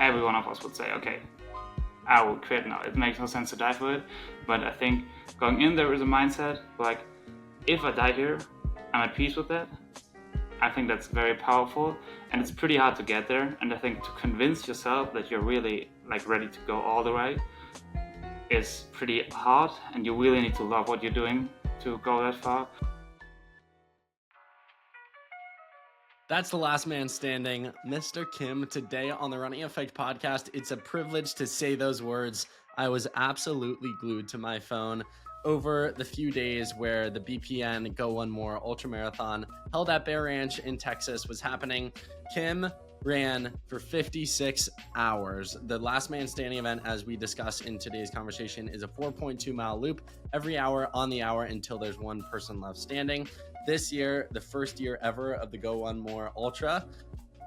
every one of us would say, okay, I will quit now. It makes no sense to die for it. But I think going in there with a mindset like, if I die here, I'm at peace with that. I think that's very powerful, and it's pretty hard to get there. And I think to convince yourself that you're really ready to go all the way is pretty hard, and you really need to love what you're doing to go that far. That's the last man standing, Mr. Kim, today on the Running Effect podcast. It's a privilege to say those words. I was absolutely glued to my phone over the few days where the BPN Go One More Ultramarathon held at Bear Ranch in Texas was happening. Kim ran for 56 hours. The last man standing event, as we discuss in today's conversation, is a 4.2 mile loop every hour on the hour until there's one person left standing. This year, the first year ever of the Go One More Ultra,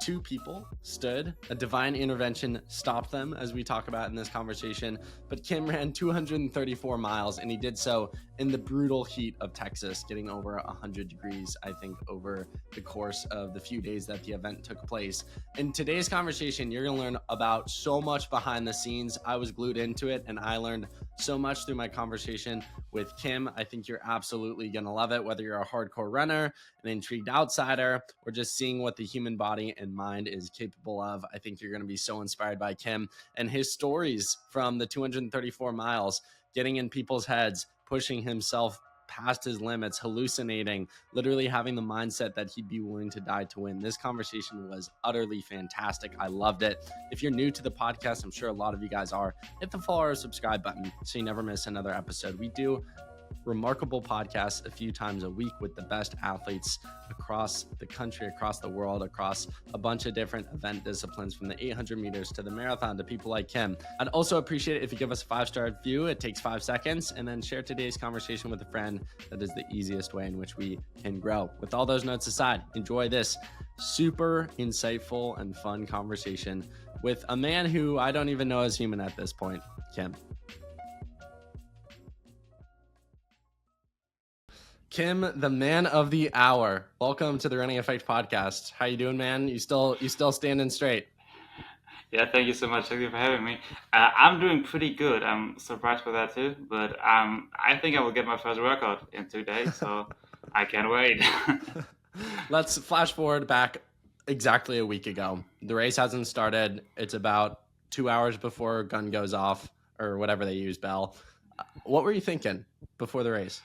2 people stood. A divine intervention stopped them, as we talk about in this conversation. But Kim ran 234 miles, and he did so in the brutal heat of Texas, getting over 100 degrees, I think, over the course of the few days that the event took place. In today's conversation, you're going to learn about so much behind the scenes. I was glued into it, and I learned so much through my conversation with Kim. I think you're absolutely going to love it, whether you're a hardcore runner, an intrigued outsider, or just seeing what the human body and mind is capable of. I think you're going to be so inspired by Kim and his stories from the 234 miles, getting in people's heads, pushing himself past his limits, hallucinating, literally having the mindset that he'd be willing to die to win. This conversation was utterly fantastic. I loved it. If you're new to the podcast, I'm sure a lot of you guys are, hit the follow or subscribe button so you never miss another episode. We do remarkable podcasts a few times a week with the best athletes across the country, across the world, across a bunch of different event disciplines, from the 800 meters to the marathon to people like Kim. I'd also appreciate it if you give us a 5-star review. It takes 5 seconds, and then share today's conversation with a friend. That is the easiest way in which we can grow. With all those notes aside, enjoy this super insightful and fun conversation with a man who I don't even know is human at this point, Kim. Kim, the man of the hour. Welcome to the Running Effect podcast. How you doing, man? You still standing straight? Yeah, thank you so much. Thank you for having me. I'm doing pretty good. I'm surprised by that too, but I think I will get my first workout in 2 days, so I can't wait. Let's flash forward back exactly a week ago. The race hasn't started. It's about 2 hours before gun goes off, or whatever they use, bell. What were you thinking before the race?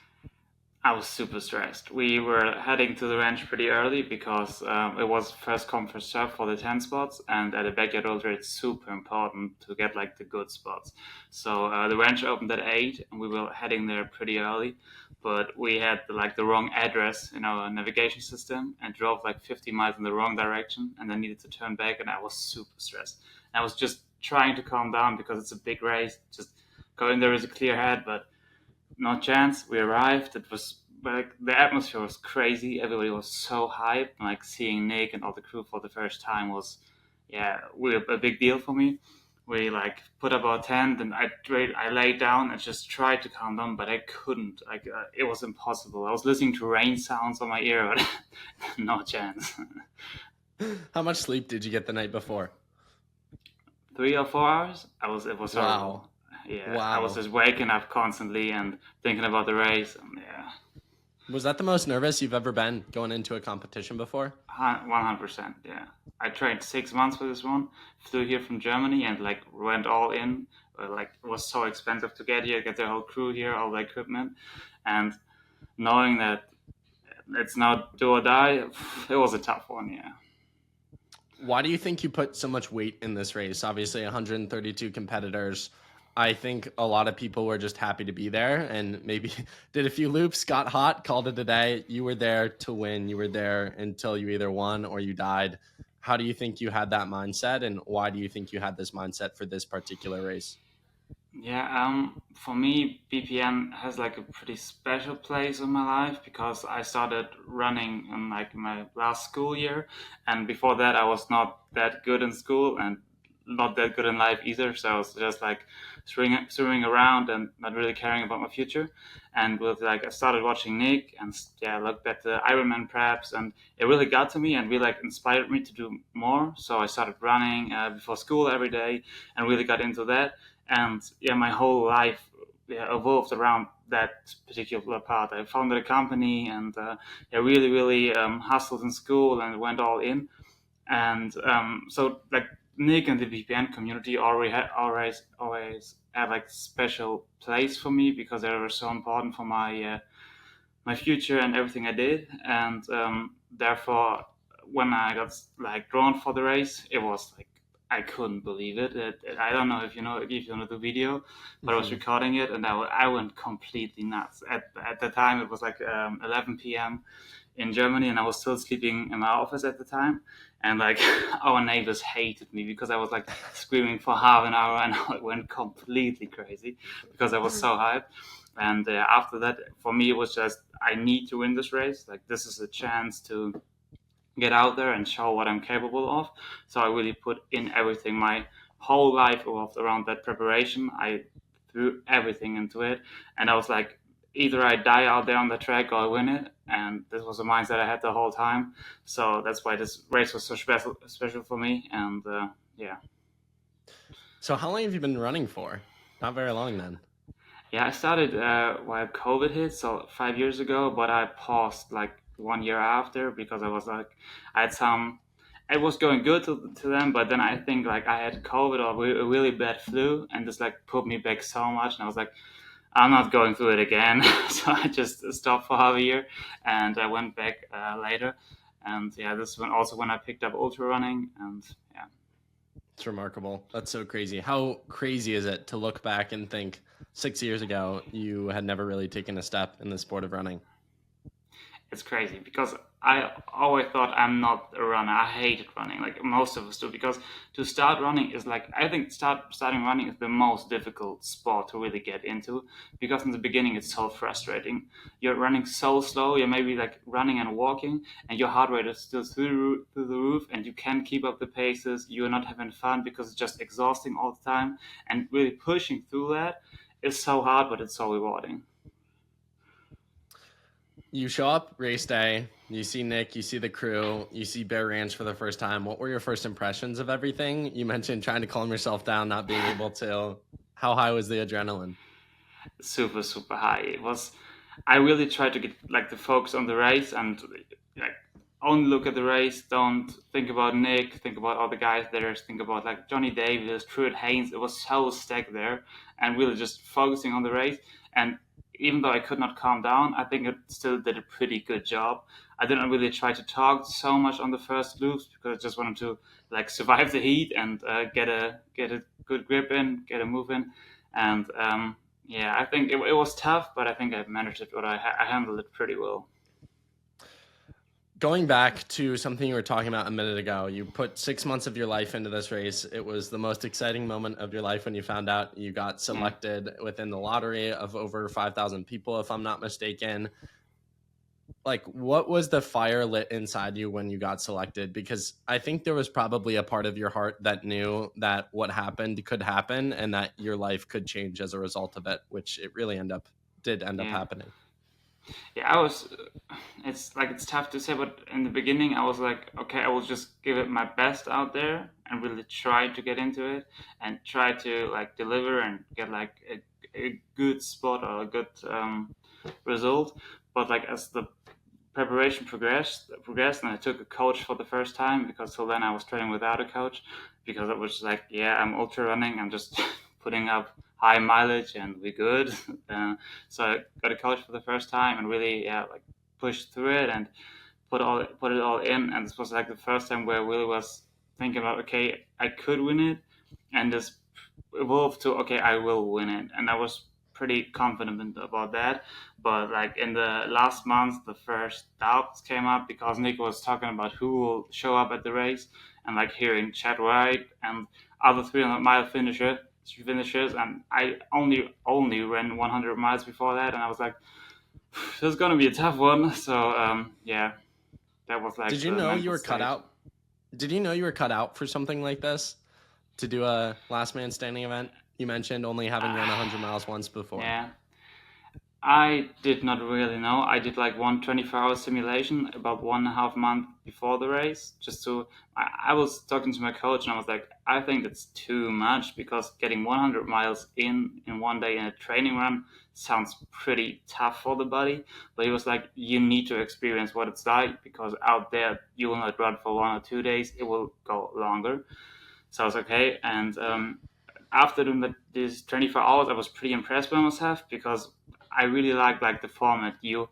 I was super stressed. We were heading to the ranch pretty early because it was first come first serve for the 10 spots, and at a backyard ultra it's super important to get the good spots. So the ranch opened at 8 and we were heading there pretty early, but we had the wrong address in our navigation system and drove 50 miles in the wrong direction, and then needed to turn back, and I was super stressed. I was just trying to calm down because it's a big race. Just go in there with a clear head, but no chance. We arrived. It was the atmosphere was crazy. Everybody was so hyped. Seeing Nick and all the crew for the first time was, a big deal for me. We put up our tent, and I laid down and just tried to calm down, but I couldn't. It was impossible. I was listening to rain sounds on my ear, but no chance. How much sleep did you get the night before? 3 or 4 hours. It was wow. horrible. Yeah, wow. I was just waking up constantly and thinking about the race. And Was that the most nervous you've ever been going into a competition before? 100%, yeah. I trained 6 months for this one, flew here from Germany, and went all in. It was so expensive to get here, get the whole crew here, all the equipment, and knowing that it's now do or die, it was a tough one, yeah. Why do you think you put so much weight in this race? Obviously 132 competitors. I think a lot of people were just happy to be there and maybe did a few loops, got hot, called it a day. You were there to win. You were there until you either won or you died. How do you think you had that mindset, and why do you think you had this mindset for this particular race? Yeah, for me, BPN has a pretty special place in my life because I started running in my last school year, and before that I was not that good in school, and not that good in life either. So I was just like swimming around and not really caring about my future. And with like I started watching Nick and yeah, I looked at the Ironman preps, and it really got to me and really like inspired me to do more. So I started running before school every day and really got into that. And yeah, my whole life evolved around that particular part. I founded a company and I really hustled in school and went all in. And so like Nick and the VPN community always had like special place for me because they were so important for my future and everything I did. And therefore, when I got like drawn for the race, it was like I couldn't believe it. I don't know if you know the video, but I was recording it and I went completely nuts. At the time, it was like 11 p.m. in Germany, and I was still sleeping in my office at the time. And like our neighbors hated me because I was like screaming for half an hour, and I went completely crazy because I was so hyped. And after that, for me, it was just I need to win this race. Like this is a chance to get out there and show what I'm capable of. So I really put in everything. My whole life revolved around that preparation. I threw everything into it, and I was like, either I die out there on the track or I win it. And this was a mindset I had the whole time. So that's why this race was so special for me. And yeah. So how long have you been running for? Not very long then. Yeah, I started while COVID hit, so 5 years ago, but I paused like 1 year after because I was like, I had some, it was going good to them, but then I think like I had COVID or a really bad flu, and this like put me back so much, and I was like, I'm not going through it again. So I just stopped for half a year, and I went back later. And yeah, this is when I picked up ultra running, and yeah. It's remarkable. That's so crazy. How crazy is it to look back and think 6 years ago you had never really taken a step in the sport of running? It's crazy because I always thought I'm not a runner. I hated running, like most of us do, because to start running is like, I think starting running is the most difficult sport to really get into, because in the beginning it's so frustrating. You're running so slow, you're maybe like running and walking, and your heart rate is still through the roof, and you can't keep up the paces. You're not having fun because it's just exhausting all the time, and really pushing through that is so hard, but it's so rewarding. You show up race day, you see Nick, you see the crew, you see Bear Ranch for the first time. What were your first impressions of everything? You mentioned trying to calm yourself down, not being able to. How high was the adrenaline? Super high. I really tried to get like the focus on the race and like only look at the race. Don't think about Nick. Think about all the guys there. Think about like Johnny Davis, Truett Haynes. It was so stacked there, and really just focusing on the race. And even though I could not calm down, I think it still did a pretty good job. I didn't really try to talk so much on the first loops because I just wanted to like survive the heat and get a good grip in, get a move in, and yeah, I think it was tough, but I think I managed it. But I handled it pretty well. Going back to something you were talking about a minute ago, you put 6 months of your life into this race. It was the most exciting moment of your life when you found out you got selected within the lottery of over 5,000 people, if I'm not mistaken. Like, what was the fire lit inside you when you got selected? Because I think there was probably a part of your heart that knew that what happened could happen and that your life could change as a result of it, which it really did end up happening. Yeah, it's tough to say, but in the beginning I was like, okay, I will just give it my best out there and really try to get into it and try to like deliver and get like a good spot or a good result. But like as the preparation progressed, and I took a coach for the first time, because till then I was training without a coach, because it was like, yeah, I'm ultra running, I'm just putting up high mileage and we're good. So I got a coach for the first time and really like pushed through it and put it all in. And this was like the first time where I really was thinking about, okay, I could win it, and this evolved to, okay, I will win it. And I was pretty confident about that. But like in the last month, the first doubts came up because Nick was talking about who will show up at the race, and like hearing Chad Wright and other 300-mile finishers, and I only ran 100 miles before that, and I was like, this is gonna be a tough one. So yeah, that was like. Did you know you were cut out? Did you know you were cut out for something like this? to do a last man standing event? You mentioned only having run 100 miles once before. Yeah. I did not really know. I did like one 24-hour simulation about 1.5 months before the race. I was talking to my coach and I was like, I think it's too much because getting 100 miles in one day in a training run sounds pretty tough for the body. But he was like, you need to experience what it's like because out there you will not run for 1 or 2 days. It will go longer. So I was okay. And after doing these 24 hours, I was pretty impressed by myself because I really like the format. You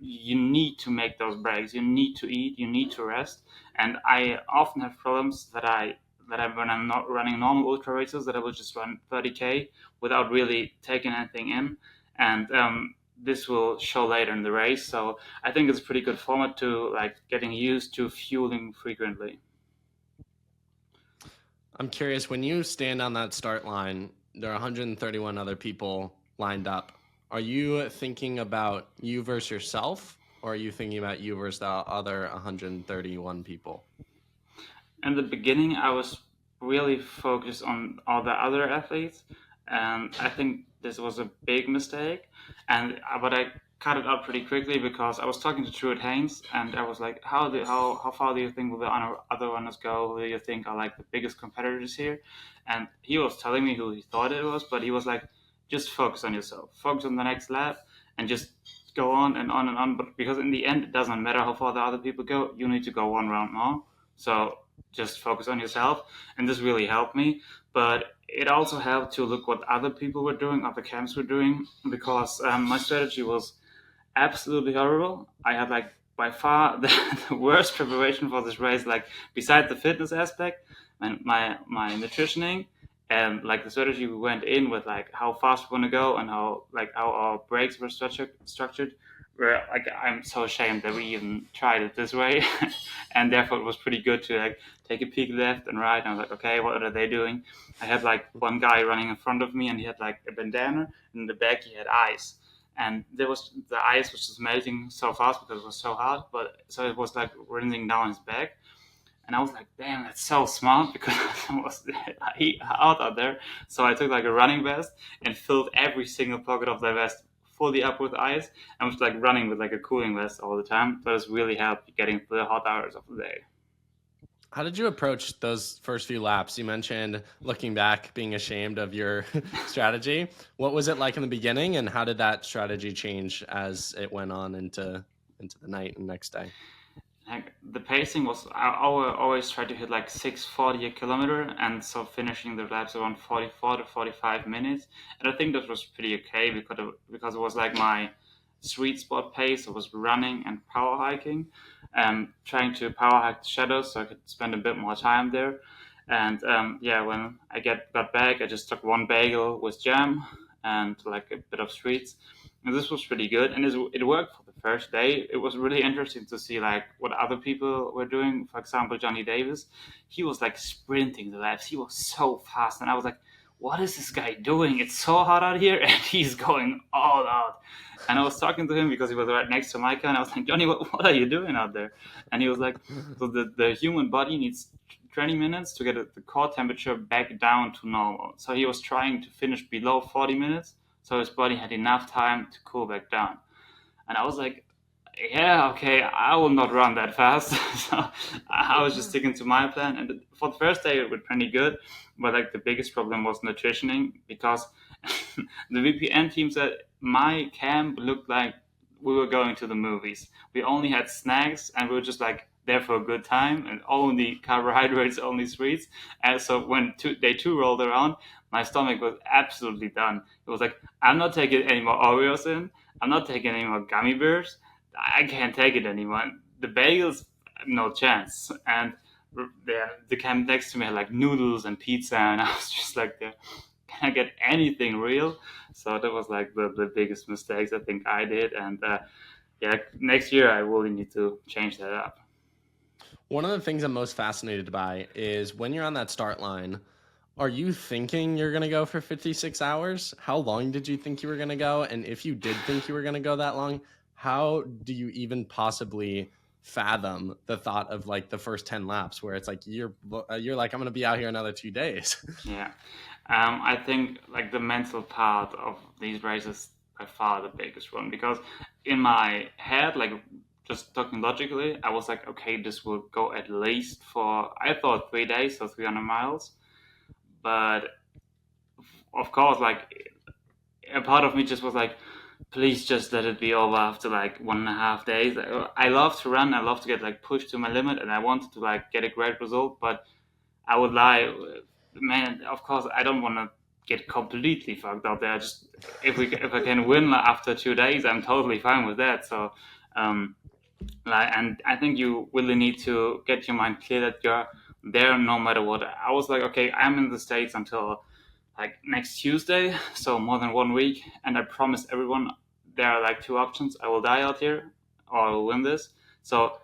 need to make those breaks. You need to eat. You need to rest. And I often have problems when I'm not running normal ultra races that I will just run 30K without really taking anything in. And this will show later in the race. So I think it's a pretty good format to like getting used to fueling frequently. I'm curious, when you stand on that start line, there are 131 other people lined up. Are you thinking about you versus yourself, or are you thinking about you versus the other 131 people? In the beginning, I was really focused on all the other athletes, and I think this was a big mistake. But I cut it out pretty quickly because I was talking to Truett Haynes, and I was like, how far do you think will the other runners go? Who do you think are like the biggest competitors here? And he was telling me who he thought it was, but he was like, just focus on yourself, focus on the next lap, and just go on and on and on. But because in the end, it doesn't matter how far the other people go, you need to go one round more. So just focus on yourself, and this really helped me. But it also helped to look what other people were doing, other camps were doing, because my strategy was absolutely horrible. I had like by far the worst preparation for this race, like besides the fitness aspect and my nutritioning and like the strategy we went in with, like how fast we want to go and how our breaks were structured. Where like I'm so ashamed that we even tried it this way, and therefore it was pretty good to like take a peek left and right. And I was like, okay, what are they doing? I had like one guy running in front of me, and he had like a bandana, and in the back he had ice, and the ice was just melting so fast because it was so hot. But so it was like rinsing down his back, and I was like, damn, that's so smart because it was hot out there. So I took like a running vest and filled every single pocket of the vest fully up with ice, and was like running with like a cooling vest all the time. But it's really helped getting through the hot hours of the day. How did you approach those first few laps? You mentioned looking back, being ashamed of your strategy. What was it like in the beginning, and how did that strategy change as it went on into the night and next day? Like the pacing was, I always try to hit like 6:40 a kilometer, and so finishing the laps around 44 to 45 minutes. And I think that was pretty okay because it was like my sweet spot pace. I was running and power hiking, and trying to power hike the shadows so I could spend a bit more time there. And when I got back, I just took one bagel with jam and like a bit of sweets. And this was pretty good, and it worked for the first day. It was really interesting to see like what other people were doing. For example, Johnny Davis, he was like sprinting the laps. He was so fast, and I was like, "What is this guy doing? It's so hot out here, and he's going all out." And I was talking to him because he was right next to Micah, and I was like, "Johnny, what are you doing out there?" And he was like, "So the human body needs 20 minutes to get the core temperature back down to normal." So he was trying to finish below 40 minutes so his body had enough time to cool back down. And I was like, yeah, okay, I will not run that fast. So I was just sticking to my plan. And for the first day, it was pretty good. But like the biggest problem was nutritioning because the VPN team said my camp looked like we were going to the movies. We only had snacks and we were just like there for a good time and only carbohydrates, only sweets. And so when day two rolled around, my stomach was absolutely done. It was like, I'm not taking any more Oreos in. I'm not taking any more gummy bears. I can't take it anymore. The bagels, no chance. And the camp next to me had like noodles and pizza, and I was just like, can I get anything real? So that was like the biggest mistakes I think I did. And next year I really need to change that up. One of the things I'm most fascinated by is when you're on that start line, are you thinking you're going to go for 56 hours? How long did you think you were going to go? And if you did think you were going to go that long, how do you even possibly fathom the thought of like the first 10 laps where it's like you're like, I'm going to be out here another 2 days. Yeah. I think like the mental part of these races by far the biggest one, because in my head, like just talking logically, I was like, okay, this will go at least for, I thought 3 days, so 300 miles. But of course, like a part of me just was like, please just let it be over after like 1.5 days. I love to run. I love to get like pushed to my limit, and I wanted to like get a great result. But I would lie, man. Of course, I don't want to get completely fucked out there. Just if I can win after 2 days, I'm totally fine with that. So, and I think you really need to get your mind clear that you're there no matter what. I was like, okay, I'm in the States until like next Tuesday, so more than 1 week, and I promised everyone there are like two options: I will die out here, or I will win this. So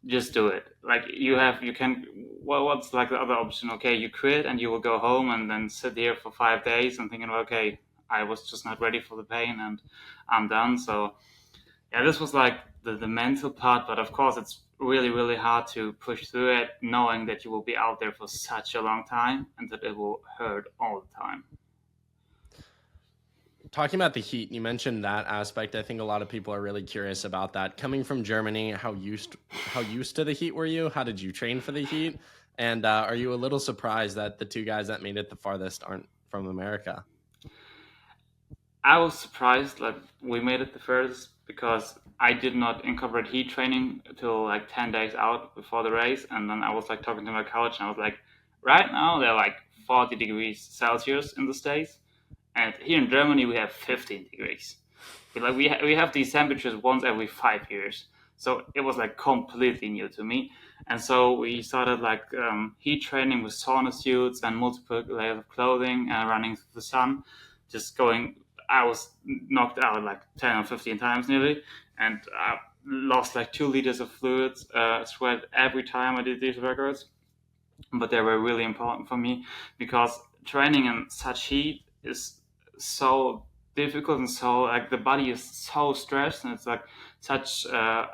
just do it. Like you can. Well, what's like the other option? Okay, you quit and you will go home and then sit here for 5 days and thinking, okay, I was just not ready for the pain and I'm done. So yeah, this was like the mental part, but of course it's really, really hard to push through it knowing that you will be out there for such a long time and that it will hurt all the time. Talking about the heat, you mentioned that aspect. I think a lot of people are really curious about that. Coming from Germany, how used to the heat were you? How did you train for the heat? And are you a little surprised that the two guys that made it the farthest aren't from America? I was surprised that we made it the furthest because I did not incorporate heat training until like 10 days out before the race. And then I was like talking to my coach and I was like, right now they're like 40 degrees Celsius in the States. And here in Germany, we have 15 degrees. We have these temperatures once every 5 years. So it was like completely new to me. And so we started like heat training with sauna suits and multiple layers of clothing, running through the sun, just going. I was knocked out like 10 or 15 times nearly, and I lost like 2 liters of fluids, sweat every time I did these records. But they were really important for me because training in such heat is so difficult, and so like the body is so stressed, and it's like such other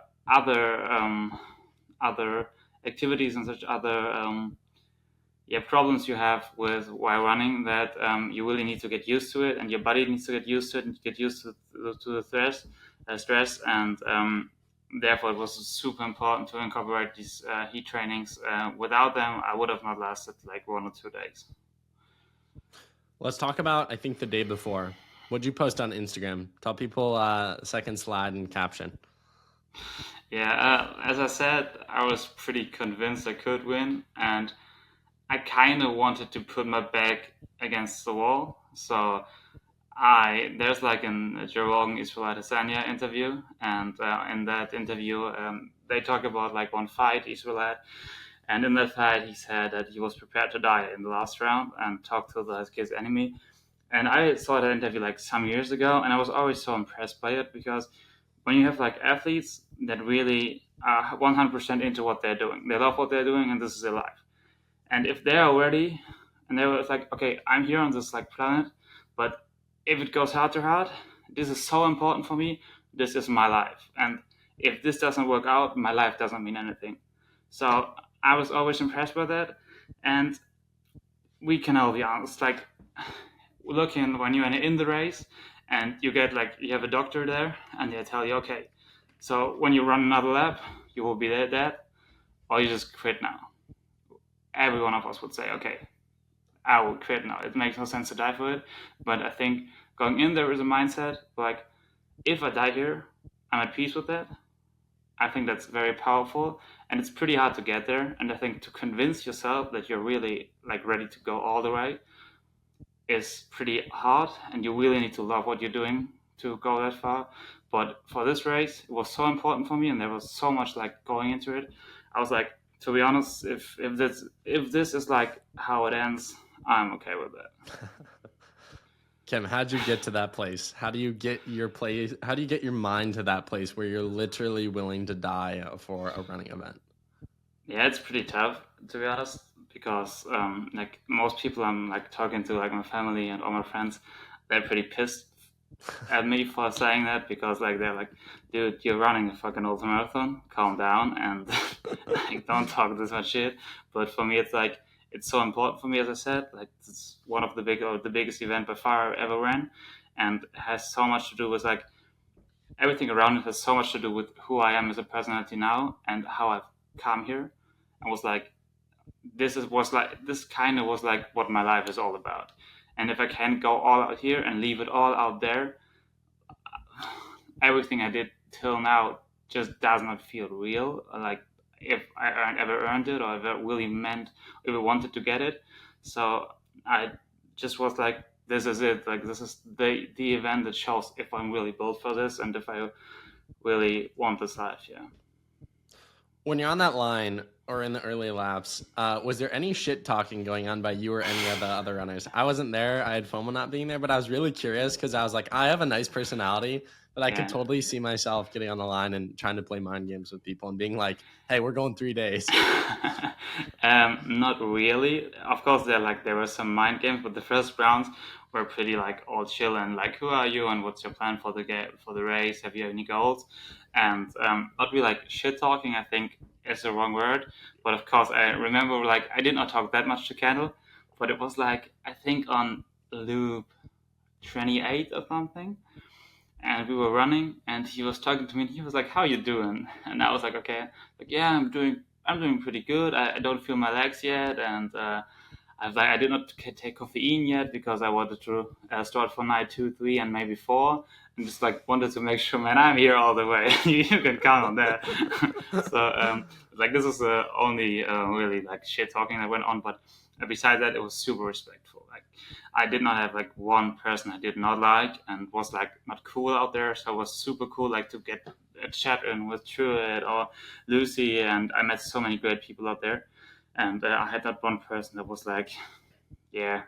activities and such other problems you have with while running that you really need to get used to it, and your body needs to get used to it and get used to the stress, and therefore it was super important to incorporate these heat trainings. Without them, I would have not lasted like 1 or 2 days. Let's talk about, I think, the day before. What'd you post on Instagram? Tell people second slide and caption. Yeah, as I said, I was pretty convinced I could win, and I kind of wanted to put my back against the wall. So there's like a Joe Rogan Israel Adesanya interview, and in that interview they talk about like one fight Israel had, and in that fight he said that he was prepared to die in the last round and talk to his enemy. And I saw that interview like some years ago, and I was always so impressed by it because when you have like athletes that really are 100% into what they're doing, they love what they're doing, and this is their life. And if they are ready, and they were like, okay, I'm here on this like planet, but if it goes hard to hard, this is so important for me. This is my life, and if this doesn't work out, my life doesn't mean anything. So I was always impressed by that, and we can all be honest. Like looking when you're in the race, and you get like you have a doctor there, and they tell you, okay, so when you run another lap, you will be dead, or you just quit now. Every one of us would say, okay, I will quit now. It makes no sense to die for it. But I think going in there is a mindset like, if I die here, I'm at peace with that. I think that's very powerful, and it's pretty hard to get there. And I think to convince yourself that you're really like ready to go all the way is pretty hard, and you really need to love what you're doing to go that far. But for this race, it was so important for me, and there was so much like going into it. I was like, to be honest, if this is like how it ends, I'm okay with that. Kim, how'd you get to that place? How do you get your mind to that place where you're literally willing to die for a running event? Yeah, it's pretty tough, to be honest, because like most people I'm like talking to, like my family and all my friends, they're pretty pissed at me for saying that, because like they're like, dude, you're running a fucking ultramarathon, calm down, and like don't talk this much shit. But for me, it's like it's so important for me, as I said, like it's one of the biggest event by far I ever ran, and has so much to do with like everything around it has so much to do with who I am as a personality now and how I've come here. I was like, this kind of was like what my life is all about. And if I can go all out here and leave it all out there, everything I did till now just does not feel real. Like if ever earned it, or if I really meant, if I wanted to get it. So I just was like, this is it. Like this is the event that shows if I'm really built for this and if I really want this life. Yeah. When you're on that line or in the early laps, was there any shit talking going on by you or any of the other runners? I wasn't there. I had FOMO not being there, but I was really curious because I was like, I have a nice personality, but I could Yeah. totally see myself getting on the line and trying to play mind games with people and being like, hey, we're going 3 days. Not really. Of course, there were some mind games, but the first rounds were pretty like all chill and like, who are you and what's your plan for the race? Have you any goals? And not really like shit talking. I think is the wrong word, but of course I remember like I did not talk that much to Kendall, but it was like I think on loop 28 or something, and we were running and he was talking to me and he was like, how you doing? And I was like, okay, like, yeah, I'm doing pretty good. I don't feel my legs yet, and I did not take caffeine yet because I wanted to start for night 2, 3, and maybe 4, and just like wanted to make sure, man, I'm here all the way. You can count on that. So like this is the only really like shit talking that went on, but besides that, it was super respectful. Like I did not have like one person I did not like and was like not cool out there. So it was super cool like to get a chat in with Truett or Lucy, and I met so many great people out there. And I had that one person that was like, yeah,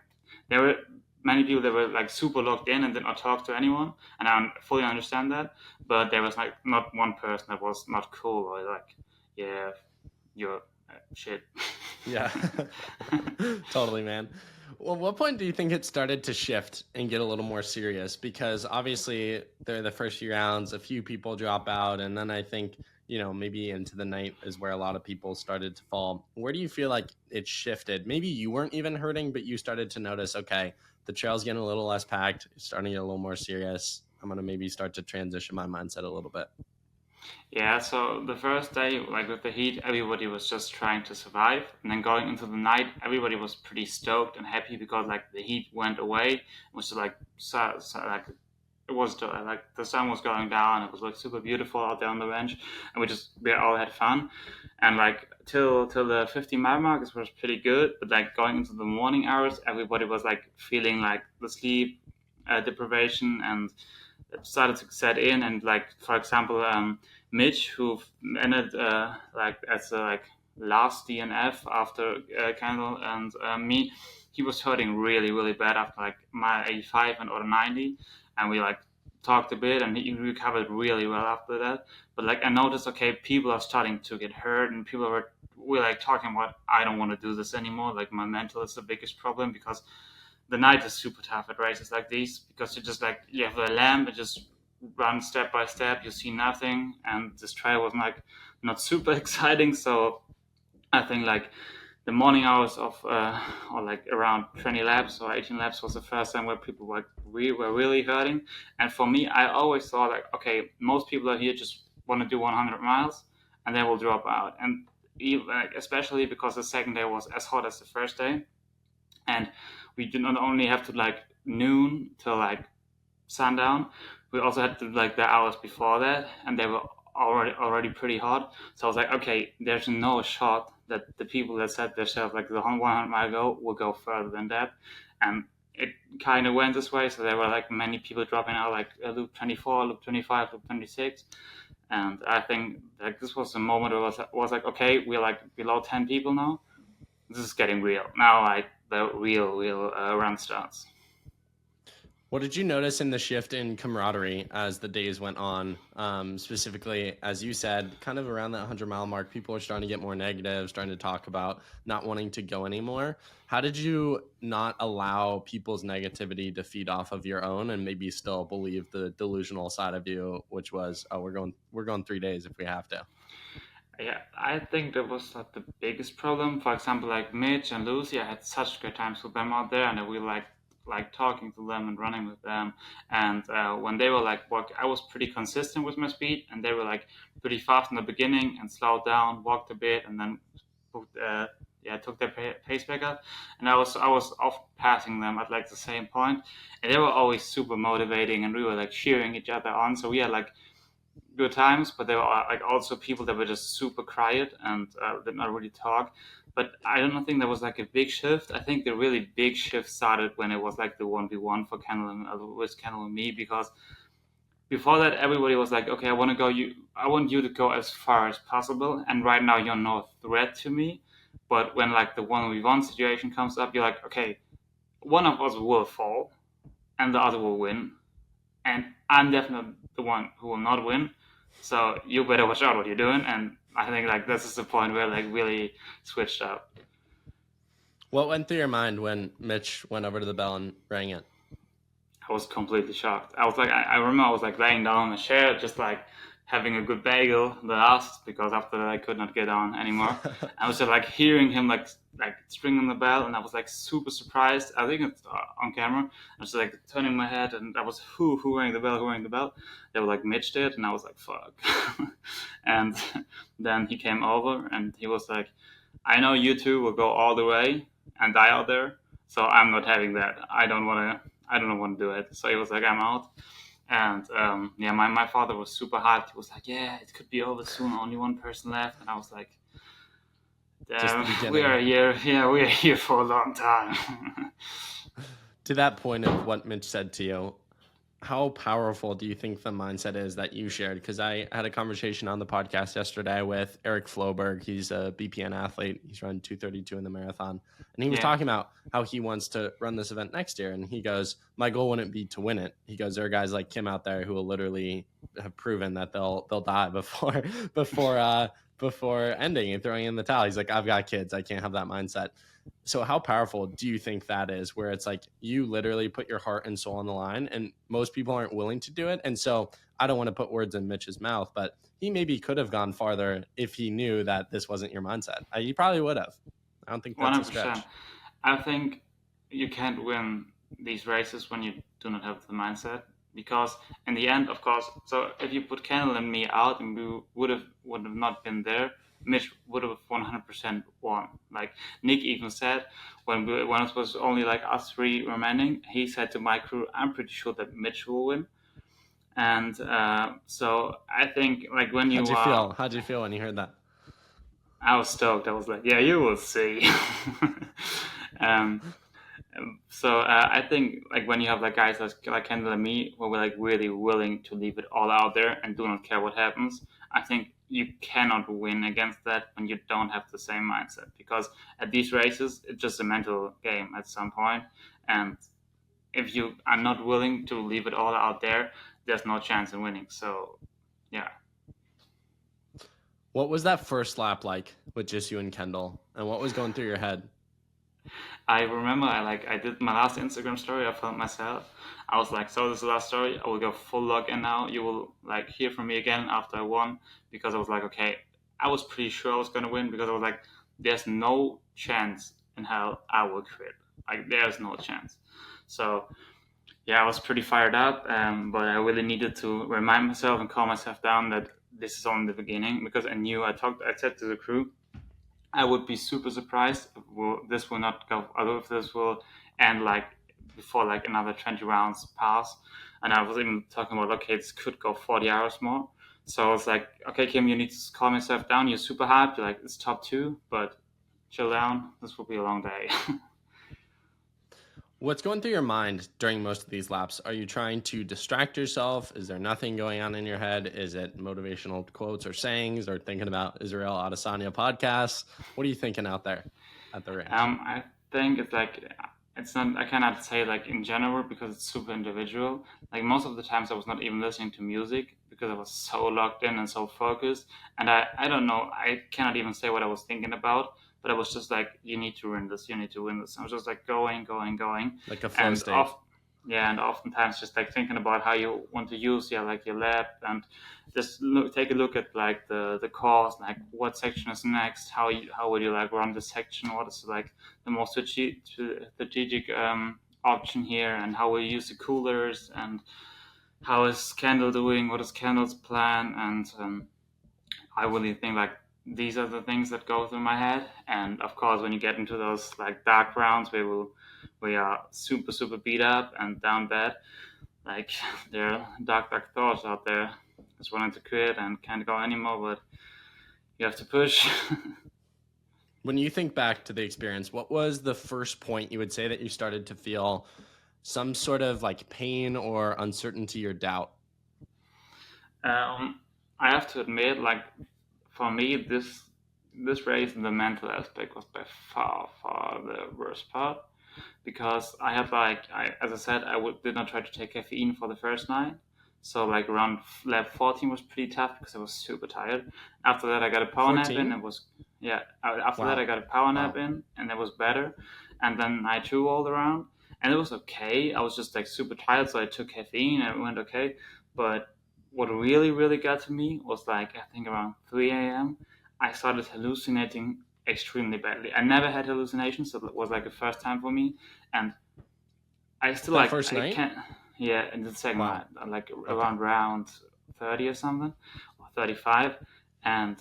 there were many people that were like super locked in and did not talk to anyone, and I fully understand that. But there was like not one person that was not cool or like, yeah, you're shit. Yeah, totally, man. Well, what point do you think it started to shift and get a little more serious? Because obviously, they're the first few rounds, a few people drop out, and then I think, maybe into the night is where a lot of people started to fall. Where do you feel like it shifted? Maybe you weren't even hurting, but you started to notice, okay, the trail's getting a little less packed, it's starting to get a little more serious. I'm going to maybe start to transition my mindset a little bit. Yeah, so the first day, like with the heat, everybody was just trying to survive. And then going into the night, everybody was pretty stoked and happy because like the heat went away. It was like like it was like the sun was going down. It was like super beautiful out there on the bench, and we all had fun. And like till the 50-mile mark, it was pretty good. But like going into the morning hours, everybody was like feeling like the sleep deprivation, and it started to set in. And like for example, Mitch, who ended like as a like last DNF after Kendall and me, he was hurting really really bad after like mile 85 and or 90, and we like talked a bit and he recovered really well after that. But like I noticed, okay, people are starting to get hurt and people were like talking about, I don't want to do this anymore. Like my mental is the biggest problem because the night is super tough at races like these because you just like you have the lamp and just run step by step, you see nothing, and this trial was like not super exciting. So I think like the morning hours of or like around 20 laps or 18 laps was the first time where people were really hurting. And for me, I always thought like, okay, most people are here just want to do 100 miles and they will drop out. And like, especially because the second day was as hot as the first day, and we did not only have to like noon till like sundown, we also had to like the hours before that, and they were already pretty hot. So I was like, okay, there's no shot that the people that set themselves like the 100-mile go will go further than that. And it kind of went this way. So there were like many people dropping out, like loop 24, loop 25, loop 26. And I think like this was the moment where it was like, okay, we're like below 10 people now. This is getting real now. Like the real run starts. What did you notice in the shift in camaraderie as the days went on? Specifically, as you said, kind of around that 100-mile mark, people are starting to get more negative, starting to talk about not wanting to go anymore. How did you not allow people's negativity to feed off of your own and maybe still believe the delusional side of you, which was, oh, we're going 3 days if we have to? Yeah, I think that was like the biggest problem. For example, like Mitch and Lucy, I had such great times with them out there, and we like talking to them and running with them. And when they were like walk, I was pretty consistent with my speed, and they were like pretty fast in the beginning and slowed down, walked a bit, and then took their pace back up. And I was often passing them at like the same point, and they were always super motivating, and we were like cheering each other on. So we had like good times, but there were like also people that were just super quiet and did not really talk. But I don't think there was like a big shift. I think the really big shift started when it was like the 1v1 for Kendall and with Kendall and me, because before that everybody was like, okay, I want you to go as far as possible, and right now you're no threat to me. But when like the 1v1 situation comes up, you're like, okay, one of us will fall and the other will win, and I'm definitely the one who will not win. So you better watch out what you're doing. And I think like this is the point where like really switched up. What went through your mind when Mitch went over to the bell and rang it? I was completely shocked. I was like, I remember I was like laying down on the chair, just like having a good bagel the last, because after that I could not get on anymore. I was just like hearing him like ringing the bell, and I was like super surprised. I think it's on camera. I was like turning my head, and I was who rang the bell? Who rang the bell? They were like Mitch did, and I was like fuck. And then he came over, and he was like, I know you two will go all the way and die out there, so I'm not having that. I don't want to do it. So he was like, I'm out. And my father was super hyped. He was like, yeah, it could be over soon. Only one person left. And I was like, we are here. Yeah, we are here for a long time. To that point of what Mitch said to you, how powerful do you think the mindset is that you shared? Because I had a conversation on the podcast yesterday with Eric Floberg. He's a BPN athlete. He's run 2:32 in the marathon. And he was talking about how he wants to run this event next year. And he goes, my goal wouldn't be to win it. He goes, there are guys like Kim out there who will literally have proven that they'll die before ending and throwing in the towel. He's like, I've got kids. I can't have that mindset. So how powerful do you think that is, where it's like you literally put your heart and soul on the line, and most people aren't willing to do it? And so I don't want to put words in Mitch's mouth, but he maybe could have gone farther if he knew that this wasn't your mindset. He probably would have. I don't think that's 100%. A stretch. I think you can't win these races when you do not have the mindset, because in the end, of course, so if you put Kendall and me out and we would have not been there, Mitch would have 100% won. Like Nick even said, when it was only like us three remaining, he said to my crew, I'm pretty sure that Mitch will win. And so I think like when you how'd you feel when you heard that? I was stoked. I was like, yeah, you will see. So I think like when you have like guys like Kendall and me, where we're like really willing to leave it all out there and do not care what happens, I think you cannot win against that when you don't have the same mindset, because at these races it's just a mental game at some point, and if you are not willing to leave it all out there, there's no chance in winning. So yeah. What was that first lap like with just you and Kendall, and what was going through your head? I remember I did my last Instagram story. I filmed myself. I was like, so this is the last story. I will go full log in now. You will like hear from me again after I won, because I was like, okay, I was pretty sure I was going to win, because I was like, there's no chance in hell I will quit. Like there's no chance. So yeah, I was pretty fired up, but I really needed to remind myself and calm myself down that this is only the beginning, because I said to the crew, I would be super surprised if this will not go, or if this will end like before like another 20 rounds pass. And I was even talking about, okay, this could go 40 hours more. So I was like, okay, Kim, you need to calm yourself down. You're super hyped. You're like, it's top 2, but chill down. This will be a long day. What's going through your mind during most of these laps? Are you trying to distract yourself? Is there nothing going on in your head? Is it motivational quotes or sayings, or thinking about Israel Adesanya podcasts? What are you thinking out there at the range? I think it's like it's not, I cannot say like in general because it's super individual. Like most of the times I was not even listening to music because I was so locked in and so focused. And I don't know, I cannot even say what I was thinking about, but I was just like, you need to win this, you need to win this. I was just like going. Like a flow And state. yeah, and oftentimes just like thinking about how you want to use like your lab, and just take a look at like the course, like what section is next, how would you like run the section, what is like the most strategic option here, and how we use the coolers, and how is Kendall doing, what is Kendall's plan, and I really think like these are the things that go through my head. And of course, when you get into those like dark rounds where we are super beat up and down bad, like there are dark thoughts out there, just wanting to quit and can't go anymore, but you have to push. When you think back to the experience, what was the first point you would say that you started to feel some sort of like pain or uncertainty or doubt? I have to admit, like for me, this race, the mental aspect was by far the worst part, because I had as I said, did not try to take caffeine for the first night. So like around lap 14 was pretty tough because I was super tired. After that, I got a power nap in. 14? It was yeah. After Wow. that, I got a power nap Wow. in, and it was better. And then night two rolled around, and it was okay. I was just like super tired, so I took caffeine, and it went okay. But what really got to me was like I think around 3 a.m. I started hallucinating extremely badly. I never had hallucinations, so it was like a first time for me, and I still That like first I night? can't. Yeah, in the second Wow. night, like Okay. around round 30 or something, or 35, and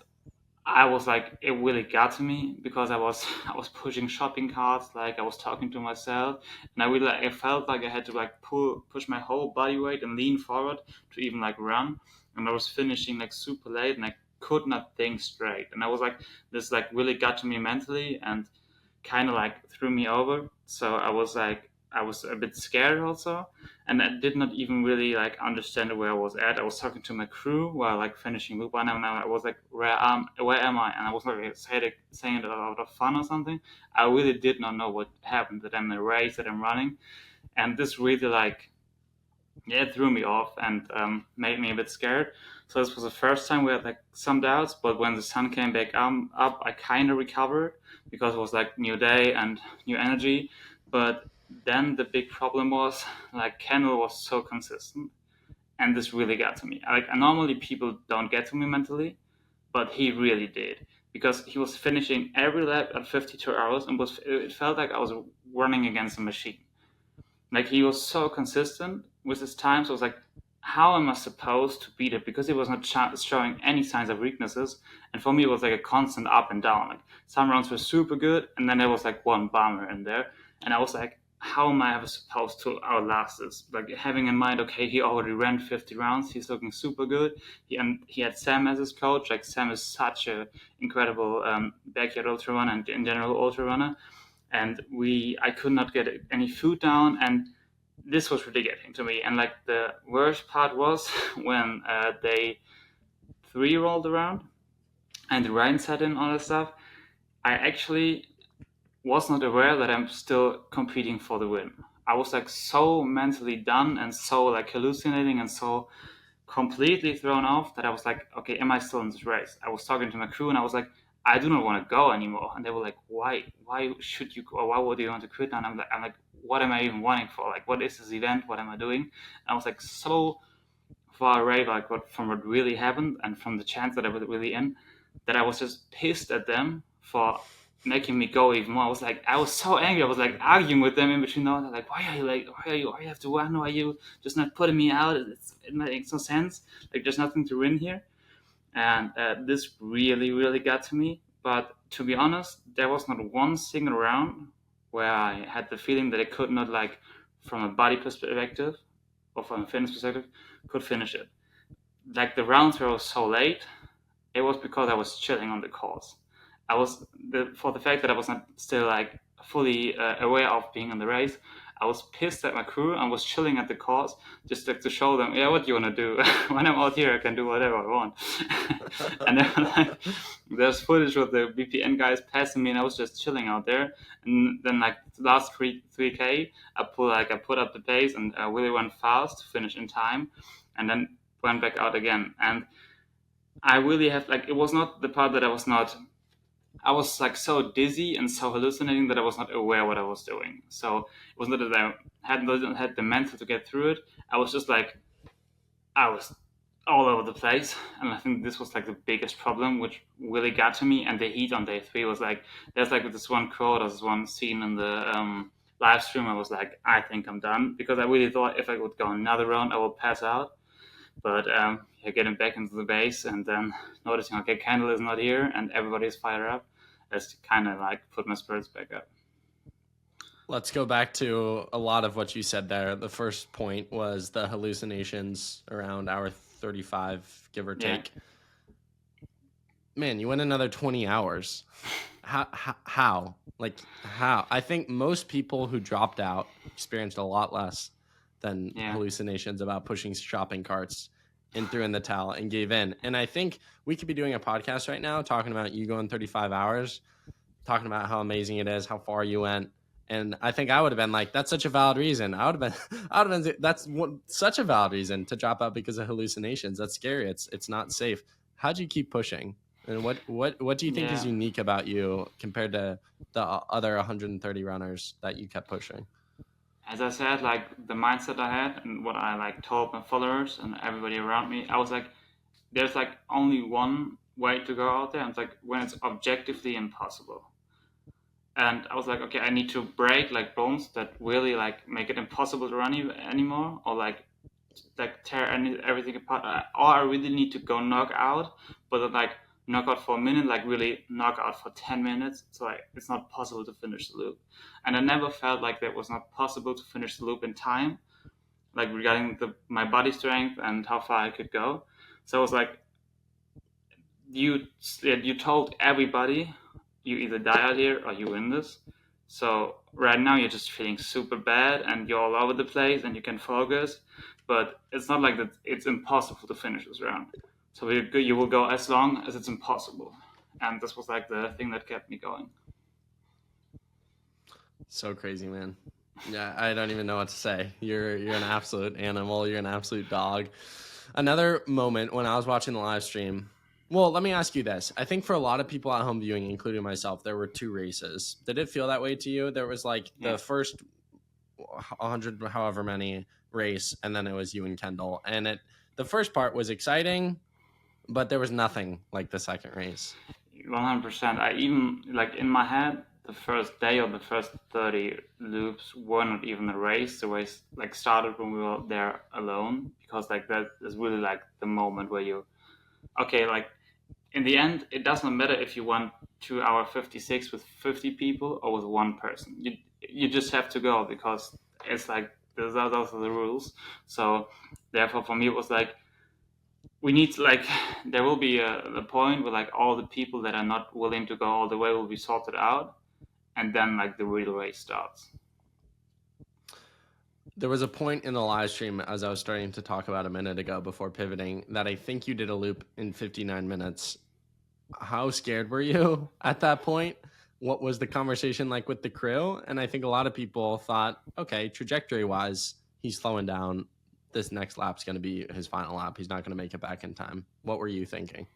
I was like, it really got to me because I was pushing shopping carts, like I was talking to myself, and I felt like I had to like push my whole body weight and lean forward to even like run, and I was finishing like super late, and I could not think straight, and I was like, this like really got to me mentally, and kind of like threw me over. So I was a bit scared also, and I did not even really like understand where I was at. I was talking to my crew while like finishing loop one, and I was like, where am I? And I was like saying it out of fun or something. I really did not know what happened. That I'm in a race, that I'm running, and this really like yeah, it threw me off and made me a bit scared. So this was the first time we had like some doubts, but when the sun came back up, I kind of recovered because it was like new day and new energy. But then the big problem was like Kendall was so consistent, and this really got to me. Like normally people don't get to me mentally, but he really did because he was finishing every lap at 52 hours, and was it felt like I was running against a machine. Like he was so consistent with his time. So I was like, how am I supposed to beat it? Because he was not showing any signs of weaknesses. And for me, it was like a constant up and down. Like some rounds were super good, and then there was like one bomber in there. And I was like, how am I ever supposed to outlast this? Like having in mind, okay, he already ran 50 rounds. He's looking super good. And he had Sam as his coach. Like Sam is such a incredible backyard ultra runner and in general ultra runner, and I could not get any food down, and this was really getting to me. And like the worst part was when they three rolled around and the rain set in, all that stuff. I actually was not aware that I'm still competing for the win. I was like so mentally done and so like hallucinating and so completely thrown off that I was like, okay, am I still in this race? I was talking to my crew and I was like, I do not want to go anymore. And they were like, why? Why should you go? Why would you want to quit? And I'm like, what am I even wanting for? Like, what is this event? What am I doing? And I was like so far away, like from what really happened and from the chance that I was really in, that I was just pissed at them for making me go even more. I was so angry. I was like arguing with them in between. All like, why you have to run? Why are you just not putting me out? It makes no sense. Like, there's nothing to win here. And this really got to me. But to be honest, there was not one single round where I had the feeling that I could not, like, from a body perspective or from a fitness perspective, could finish it. Like the rounds where I was so late, it was because I was chilling on the course. For the fact that I was not still like fully aware of being in the race. I was pissed at my crew and was chilling at the course just like to show them, yeah, what do you want to do? When I'm out here, I can do whatever I want. And then like there's footage of the VPN guys passing me, and I was just chilling out there. And then like the last 3K, I put up the pace and I really went fast to finish in time, and then went back out again. And I really have like, it was not the part that I was like so dizzy and so hallucinating that I was not aware what I was doing. So it was not that I hadn't had the mental to get through it. I was just like, I was all over the place. And I think this was like the biggest problem, which really got to me. And the heat on day 3 was like, there's like this one quote, there's this one scene in the live stream. I was like, I think I'm done, because I really thought if I would go another round, I would pass out. But getting back into the base and then noticing, okay, Kendall is not here and everybody's fired up, that's kind of like put my spirits back up. Let's go back to a lot of what you said there. The first point was the hallucinations around hour 35, give or take. Yeah. Man, you went another 20 hours. How? Like, how? I think most people who dropped out experienced a lot less than hallucinations about pushing shopping carts and threw in the towel and gave in. And I think we could be doing a podcast right now talking about you going 35 hours, talking about how amazing it is, how far you went. And I think I would have been like, that's such a valid reason. That's such a valid reason to drop out because of hallucinations. That's scary. It's not safe. How'd you keep pushing? And what do you think is unique about you compared to the other 130 runners that you kept pushing? As I said, like the mindset I had and what I like told my followers and everybody around me, I was like, there's like only one way to go out there. And it's like when it's objectively impossible. And I was like, okay, I need to break like bones that really like make it impossible to run anymore, or like tear everything apart, or I really need to go knock out, but then like knock out for a minute, like really knock out for 10 minutes. So like it's not possible to finish the loop. And I never felt like that was not possible to finish the loop in time, like regarding my body strength and how far I could go. So I was like, you told everybody you either die out here or you win this. So right now you're just feeling super bad and you're all over the place and you can focus, but it's not like that. It's impossible to finish this round. So you will go as long as it's impossible. And this was like the thing that kept me going. So crazy, man. Yeah, I don't even know what to say. You're an absolute animal. You're an absolute dog. Another moment when I was watching the live stream. Well, let me ask you this. I think for a lot of people at home viewing, including myself, there were 2 races. Did it feel that way to you? There was like the first 100, however many race, and then it was you and Kendall. And the first part was exciting, but there was nothing like the second race. 100%. I even, like in my head, the first day or the first 30 loops were not even a race. The race like started when we were there alone, because like that is really like the moment where you, okay, like in the end, it does not matter if you won 2 hour 56 with 50 people or with one person. You just have to go, because it's like those are the rules. So therefore, for me, it was like, we need to, like, there will be a point where like all the people that are not willing to go all the way will be sorted out, and then like the real race starts. There was a point in the live stream, as I was starting to talk about a minute ago before pivoting, that I think you did a loop in 59 minutes. How scared were you at that point? What was the conversation like with the crew? And I think a lot of people thought, okay, trajectory-wise, he's slowing down. This next lap's going to be his final lap. He's not going to make it back in time. What were you thinking?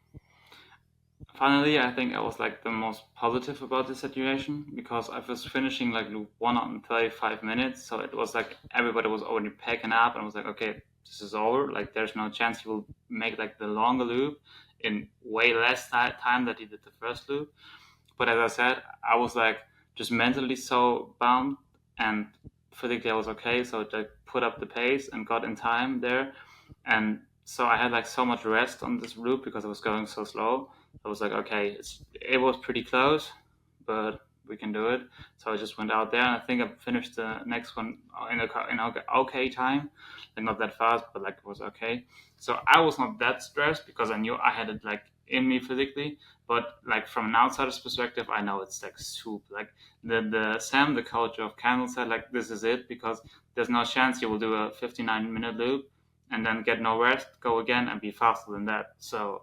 Finally, I think I was like the most positive about the situation, because I was finishing like loop 135 minutes. So it was like everybody was already packing up, and I was like, okay, this is over. Like there's no chance he will make like the longer loop in way less time that he did the first loop. But as I said, I was like just mentally so bound, and physically I was okay. So I put up the pace and got in time there. And so I had like so much rest on this loop because I was going so slow. I was like, okay, it was pretty close, but we can do it. So I just went out there, and I think I finished the next one in okay time, like not that fast, but like it was okay. So I was not that stressed because I knew I had it like in me physically, but like from an outsider's perspective, I know it's like soup. Like the Sam, the coach of Candle, said like this is it, because there's no chance you will do a 59-minute loop and then get no rest, go again and be faster than that. So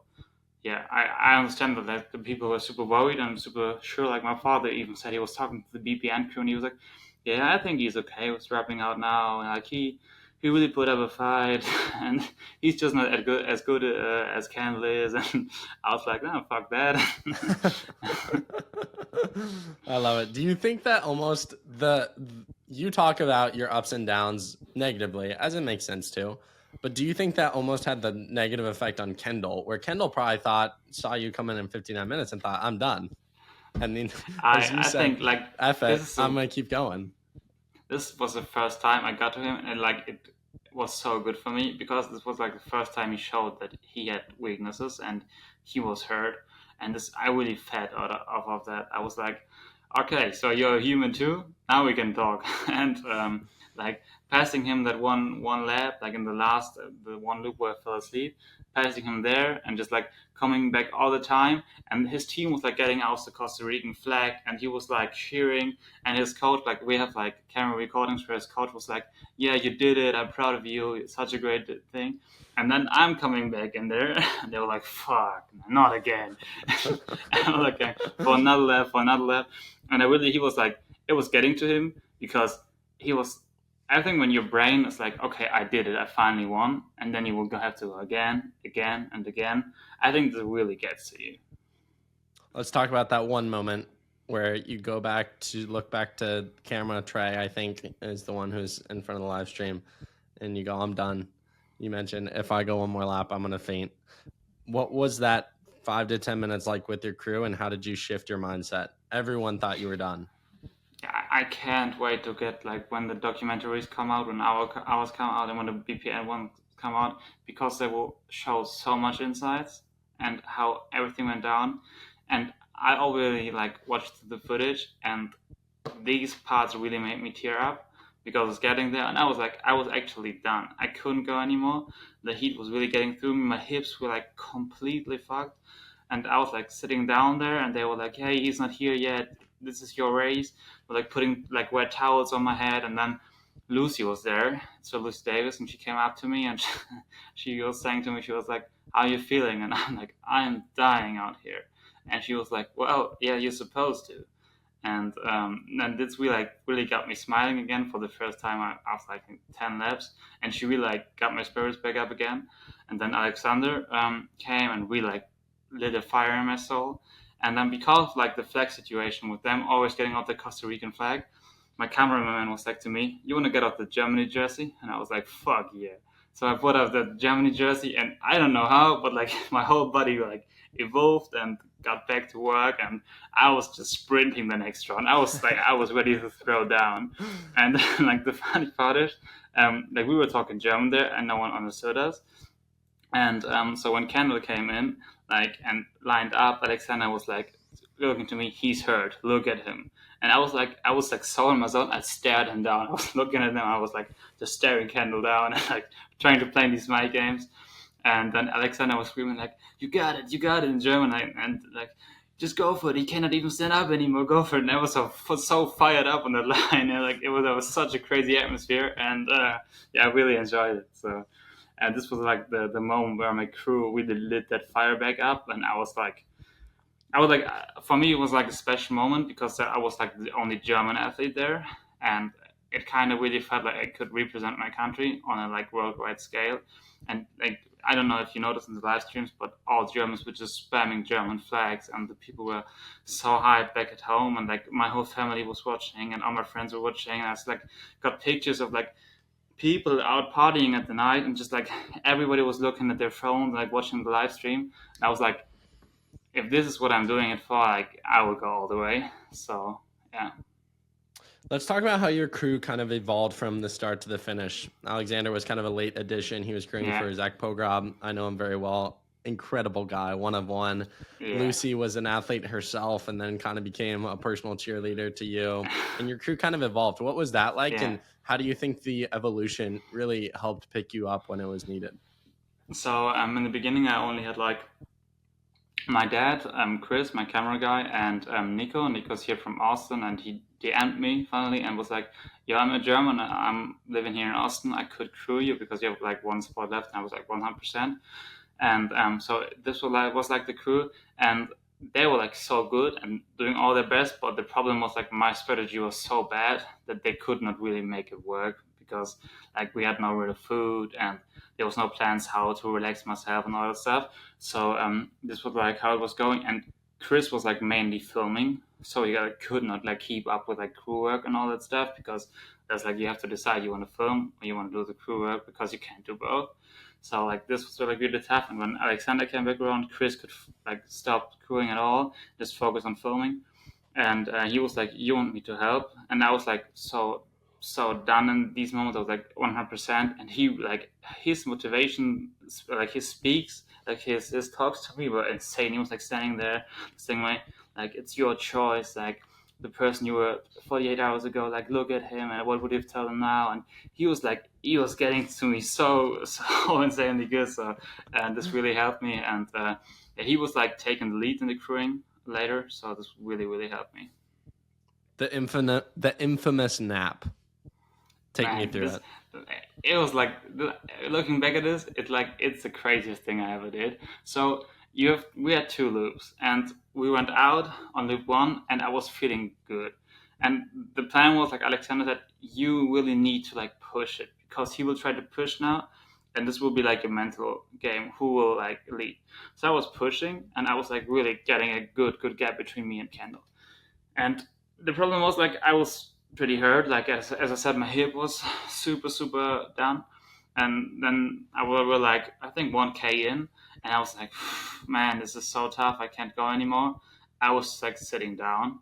yeah, I understand that like, the people were super worried and super sure. Like my father even said he was talking to the BPN crew and he was like, "Yeah, I think he's okay with dropping out now. And, like he really put up a fight, and he's just not as good as Candle is." And I was like, "No, fuck that." I love it. Do you think that almost you talk about your ups and downs negatively, as it makes sense too, but do you think that almost had the negative effect on Kendall, where Kendall probably saw you come in 59 minutes and thought, I'm done. And then, as you I said, think like F it, this is I'm going to keep going. this was the first time I got to him, and like it was so good for me because this was like the first time he showed that he had weaknesses and he was hurt, and this I really fed off of that. I was like, okay, so you're a human too. Now we can talk. And like passing him that one lap, like in the one loop where I fell asleep, passing him there, and just like coming back all the time. And his team was like getting out the Costa Rican flag, and he was like cheering. And his coach, like we have like camera recordings where his coach was like, "Yeah, you did it. I'm proud of you. It's such a great thing." And then I'm coming back in there, and they were like, "Fuck, not again." And I'm like, "Okay, for another lap, for another lap." And he was like, it was getting to him because he was. I think when your brain is like, "Okay, I did it. I finally won," and then you will have to go again, again, and again. I think this really gets to you. Let's talk about that one moment where you look back to camera. Trey, I think, is the one who's in front of the live stream, and you go, I'm done. You mentioned, if I go one more lap, I'm going to faint. What was that 5 to 10 minutes like with your crew, and how did you shift your mindset? Everyone thought you were done. I can't wait to get like when the documentaries come out, when ours come out, and when the BPN ones come out, because they will show so much insights and how everything went down. And I already like watched the footage, and these parts really made me tear up because it's getting there. And I was actually done. I couldn't go anymore. The heat was really getting through me. My hips were like completely fucked. And I was like sitting down there, and they were like, "Hey, he's not here yet. This is your race." But like putting like wet towels on my head, and then Lucy was there, so Lucy Davis, and she came up to me and she was saying to me, she was like, "How are you feeling?" And I'm like, "I'm dying out here." And she was like, "Well, yeah, you're supposed to." And this really got me smiling again for the first time after like 10 laps, and she really like got my spirits back up again. And then Alexander came and we like lit a fire in my soul. And then because of like the flag situation with them always getting off the Costa Rican flag, my cameraman was like to me, "You want to get off the Germany jersey?" And I was like, "Fuck yeah." So I put up the Germany jersey, and I don't know how, but like my whole body like evolved and got back to work, and I was just sprinting the next run. I was ready to throw down. And like the funny part is, like we were talking German there, and no one understood us. And so when Kendall came in, like and lined up, Alexander was like looking to me. "He's hurt. Look at him." And I was like so in my zone. I stared him down. I was looking at him. I was like just staring Kendall down and like trying to play these mind games. And then Alexander was screaming like, you got it" in German, and like, "Just go for it. He cannot even stand up anymore. Go for it." And I was so fired up on that line. And like it was such a crazy atmosphere, and yeah, I really enjoyed it. So. And this was like the moment where my crew really lit that fire back up, and for me, it was like a special moment because I was like the only German athlete there, and it kind of really felt like I could represent my country on a like worldwide scale. And like I don't know if you noticed in the live streams, but all Germans were just spamming German flags, and the people were so hyped back at home, and like my whole family was watching, and all my friends were watching, and I was like got pictures of like people out partying at the night, and just like everybody was looking at their phones, like watching the live stream. And I was like, if this is what I'm doing it for, like I will go all the way. So yeah. Let's talk about how your crew kind of evolved from the start to the finish. Alexander was kind of a late addition. He was crewing for Zach Pogrob. I know him very well. Incredible guy, one of one. Yeah. Lucy was an athlete herself and then kind of became a personal cheerleader to you. And your crew kind of evolved. What was that like? Yeah. And how do you think the evolution really helped pick you up when it was needed? So in the beginning, I only had like my dad, Chris, my camera guy, and Nico. Nico's here from Austin, and he DM'd me finally and was like, "Yo, I'm a German. I'm living here in Austin. I could crew you because you have like one spot left." And I was like 100%. And so this was like the crew, and they were like so good and doing all their best. But the problem was like my strategy was so bad that they could not really make it work because like we had no real food and there was no plans how to relax myself and all that stuff. So this was like how it was going, and Chris was like mainly filming, so he could not like keep up with like crew work and all that stuff because there's like you have to decide you want to film or you want to do the crew work because you can't do both. So like this was like really tough. And when Alexander came back around, Chris could like stop crewing at all, just focus on filming. And he was like, "You want me to help?" And I was like, so done in these moments. I was like 100%. And he like his motivation, like his speaks, like his talks to me were insane. He was like standing there saying like it's your choice, like the person you were 48 hours ago, like look at him and what would you tell him now? And he was getting to me so insanely good. So and this really helped me. And he was like taking the lead in the crewing later, so this really helped me. The infamous nap. Take me through that. It was like looking back at this, it's the craziest thing I ever did. So we had two loops, and we went out on loop one, and I was feeling good. And the plan was like Alexander said, you really need to like push it because he will try to push now, and this will be like a mental game. Who will like lead? So I was pushing, and I was like really getting a good gap between me and Kendall. And the problem was like I was pretty hurt. Like as I said, my hip was super down. And then were like I think 1K in, and I was like, man, this is so tough. I can't go anymore. I was like sitting down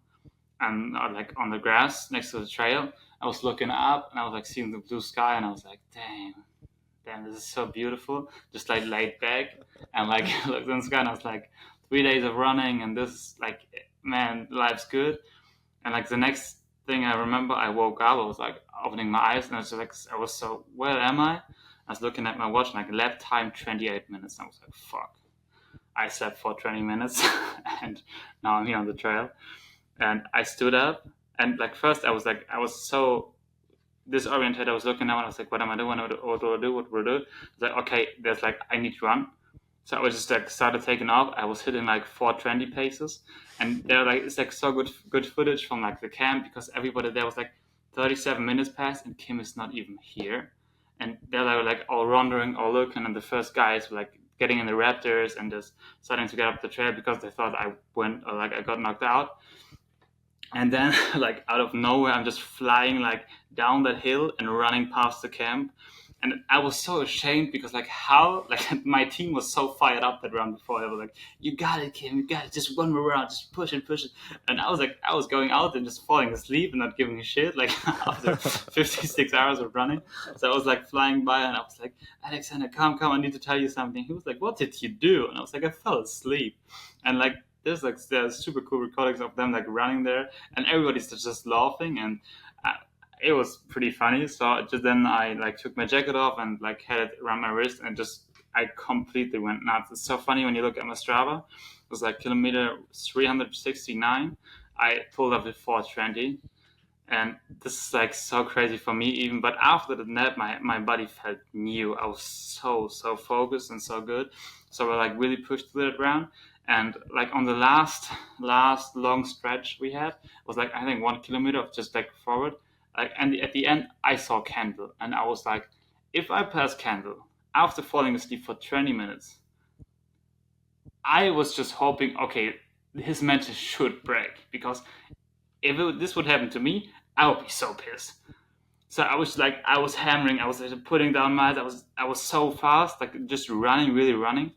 and like on the grass next to the trail. I was looking up and I was like seeing the blue sky, and I was like, damn, this is so beautiful. Just like laid back and like looked in the sky, and I was like, 3 days of running, and this is like, man, life's good. And like the next thing I remember, I woke up. I was like opening my eyes, and I was like, I was so, where am I? I was looking at my watch, and like lap time 28 minutes. And I was like, fuck. I slept for 20 minutes, and now I'm here on the trail. And I stood up, and like first I was so disoriented. I was looking now, and I was like, what am I doing? What do I do? What do I do? It's like, okay, there's like I need to run. So I was just like started taking off. I was hitting like 420 paces, and they're like it's like so good footage from like the camp because everybody there was like 37 minutes past, and Kim is not even here, and they're like all wandering, all looking, and the first guys were like getting in the Raptors and just starting to get up the trail because they thought I went or like I got knocked out. And then like out of nowhere, I'm just flying like down that hill and running past the camp. And I was so ashamed because like how like my team was so fired up that round before. They were like, "You got it, Kim. You got it. Just one more round. Just push it." And I was like, I was going out and just falling asleep and not giving a shit. Like after 56 hours of running, so I was like flying by, and I was like, "Alexander, come, I need to tell you something." He was like, "What did you do?" And I was like, "I fell asleep." And like there's super cool recordings of them like running there, and everybody's just laughing, and it was pretty funny. So just then I like took my jacket off and like had it around my wrist, and just I completely went nuts. It's so funny when you look at my Strava. It was like kilometer 369. I pulled up at 420, and this is like so crazy for me even. But after the nap, my body felt new. I was so focused and so good. So I like really pushed through that round. And like on the last long stretch we had was like I think 1 kilometer of just like forward, like, and at the end I saw Kendall, and I was like, if I pass Kendall after falling asleep for 20 minutes, I was just hoping, okay, his mental should break, because if this would happen to me, I would be so pissed. So I was like, I was hammering, I was like, putting down miles, I was so fast, like just running, really running.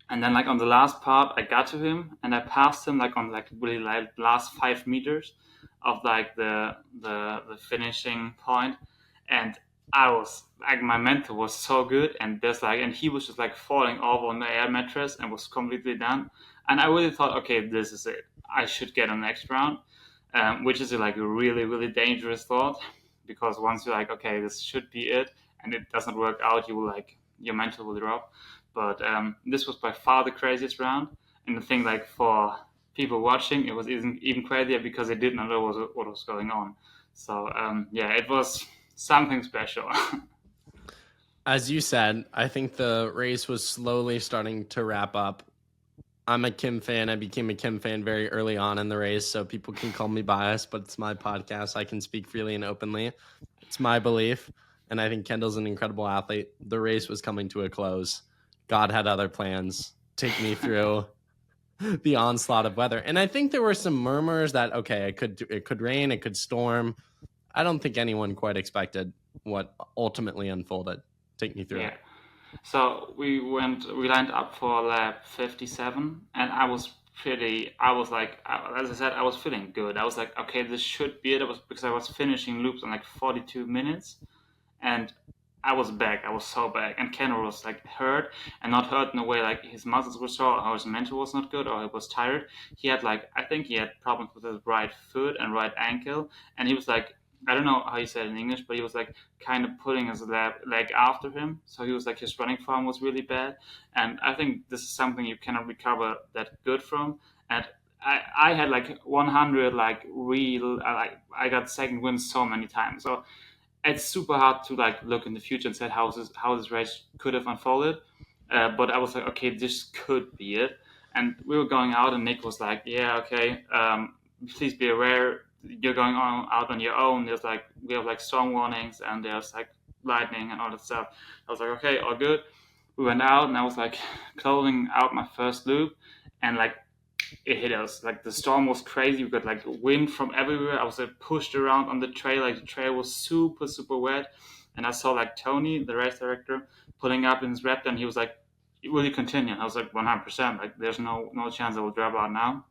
And then like on the last part, I got to him and I passed him like on like really like last 5 meters of like the finishing point, and I was like my mental was so good, and there's like and he was just like falling over on the air mattress and was completely done, and I really thought, okay, this is it. I should get a next round, which is like a really dangerous thought, because once you're like, okay, this should be it, and it doesn't work out, you will like your mental will drop. But this was by far the craziest round, And the thing, like, for people watching, it was even crazier because they did not know what was going on. So yeah, it was something special. As you said, I think the race was slowly starting to wrap up. I'm a Kim fan. I became a Kim fan very early on in the race, so people can call me biased, but it's my podcast. I can speak freely and openly. It's my belief, and I think Kendall's an incredible athlete. The race was coming to a close. God had other plans. Take me through the onslaught of weather. And I think there were some murmurs that, okay, it could rain, it could storm. I don't think anyone quite expected what ultimately unfolded. Take me through Yeah. it. So we lined up for lap 57, and I was like, as I said, I was feeling good. I was like, okay, this should be it. It was because I was finishing loops in like 42 minutes, and I was back. I was so back, and Ken was like hurt, and not hurt in a way like his muscles were sore, or his mental was not good, or he was tired. He had like, I think he had problems with his right foot and right ankle, and he was like, I don't know how he said it in English, but he was like kind of pulling his leg after him. So he was like, his running form was really bad, and I think this is something you cannot recover that good from. And I had like 100 like real like I got second wins so many times. So it's super hard to like look in the future and say how this race could have unfolded. But I was like, okay, this could be it. And we were going out, and Nick was like, yeah, okay, please be aware, you're going on out on your own. There's like we have like storm warnings, and there's like lightning and all that stuff. I was like, okay, all good. We went out, and I was like closing out my first loop, and like it hit us. Like the storm was crazy. We got like wind from everywhere. I was like pushed around on the trail. Like the trail was super, super wet. And I saw like Tony, the race director, pulling up in his Raptor, and he was like, "Will you continue?" And I was like, 100%. Like there's no chance I will drop out now.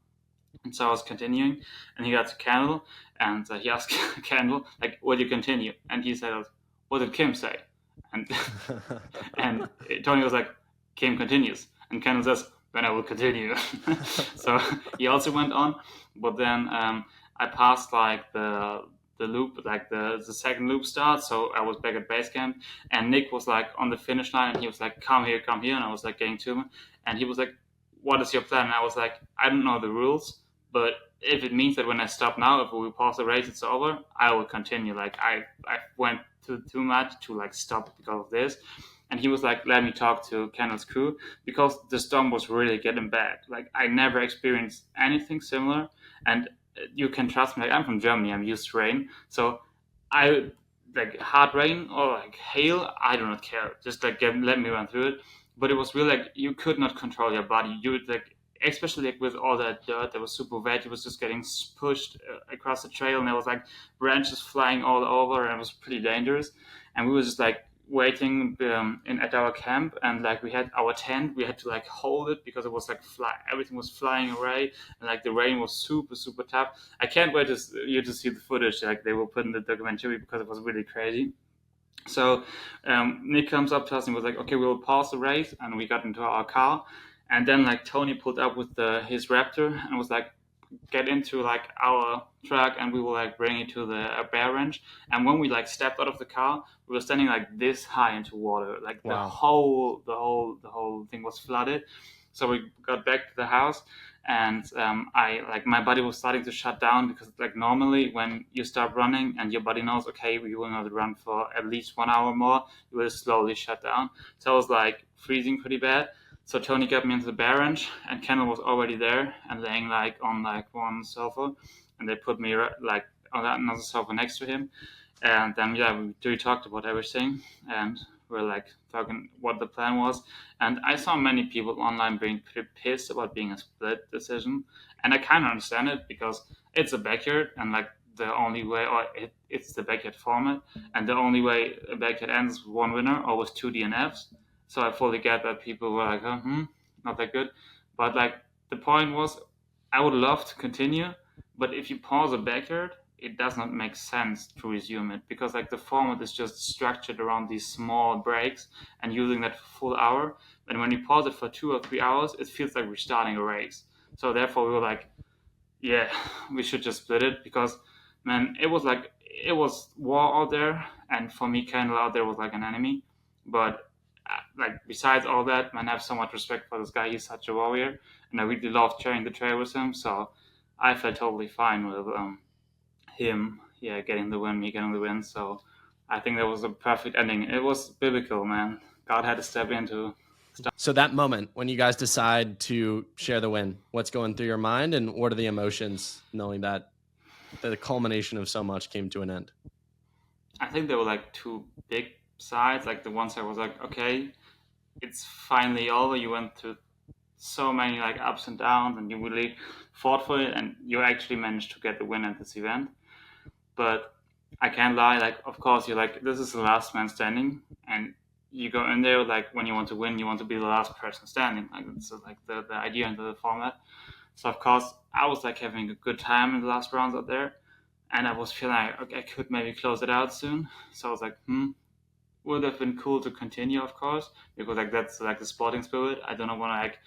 And so I was continuing, and he got to Kendall, and he asked Kendall, like, "Will you continue?" And he said, "What did Kim say?" And and Tony was like, "Kim continues," and Kendall says, "Then I will continue." So he also went on, but then I passed like the loop, like the second loop start, so I was back at base camp, and Nick was like on the finish line, and he was like, come here, and I was like getting to him, and he was like, what is your plan? And I was like, I don't know the rules, but if it means that when I stop now, if we pause the race, it's over, I will continue. Like I went too much to like stop because of this. And he was like, let me talk to Kendall's crew, because the storm was really getting bad. Like I never experienced anything similar, and you can trust me. Like I'm from Germany, I'm used to rain, so I like hard rain or like hail. I do not care. Just like let me run through it. But it was really like you could not control your body. You would like, especially like with all that dirt that was super wet, it was just getting pushed across the trail, and there was like branches flying all over, and it was pretty dangerous. And we were just like waiting at our camp, and like we had our tent, we had to like hold it because it was like everything was flying away, and like the rain was super, super tough. I can't wait you to see the footage like they will put in the documentary, because it was really crazy. So Nick comes up to us and was like, okay, we'll pause the race, and we got into our car, and then like Tony pulled up with his Raptor and was like, get into like our truck, and we will like bring it to the bear ranch. And when we like stepped out of the car, we were standing like this high into water, like Wow. the whole thing was flooded. So we got back to the house, and I like my body was starting to shut down, because like normally when you start running and your body knows, okay, we will not run for at least 1 hour more, you will slowly shut down. So I was like freezing pretty bad. So Tony got me into the bear ranch, and Kendall was already there and laying like on like one sofa, and they put me like on another sofa next to him. And then yeah, we talked about everything, and we're like talking what the plan was. And I saw many people online being pretty pissed about being a split decision, and I kind of understand it, because it's a backyard, and like the only way, or it's the backyard format, and the only way a backyard ends with one winner or with two DNFs. So I fully get that people were like, not that good. But like the point was, I would love to continue, but if you pause a backyard, it does not make sense to resume it, because like the format is just structured around these small breaks and using that full hour. And when you pause it for 2 or 3 hours, it feels like restarting a race. So therefore, we were like, yeah, we should just split it, because man, it was war out there, and for me, Kendall out there was like an enemy. But like besides all that, man, I have so much respect for this guy. He's such a warrior, and I really loved sharing the trail with him. So I felt totally fine with him, getting the win, me getting the win. So I think that was a perfect ending. It was biblical, man. God had to step into. So that moment when you guys decide to share the win, what's going through your mind, and what are the emotions knowing that the culmination of so much came to an end? I think there were like two big sides. Like the one side was like, okay, it's finally over. You went through so many like ups and downs, and you really fought for it, and you actually managed to get the win at this event. But I can't lie, like of course you're like, this is the last man standing, and you go in there like when you want to win, you want to be the last person standing. Like it's like the idea into the format. So of course I was like having a good time in the last rounds out there, and I was feeling like okay, I could maybe close it out soon. So I was like, would have been cool to continue, of course, because like that's like the sporting spirit. I don't want to like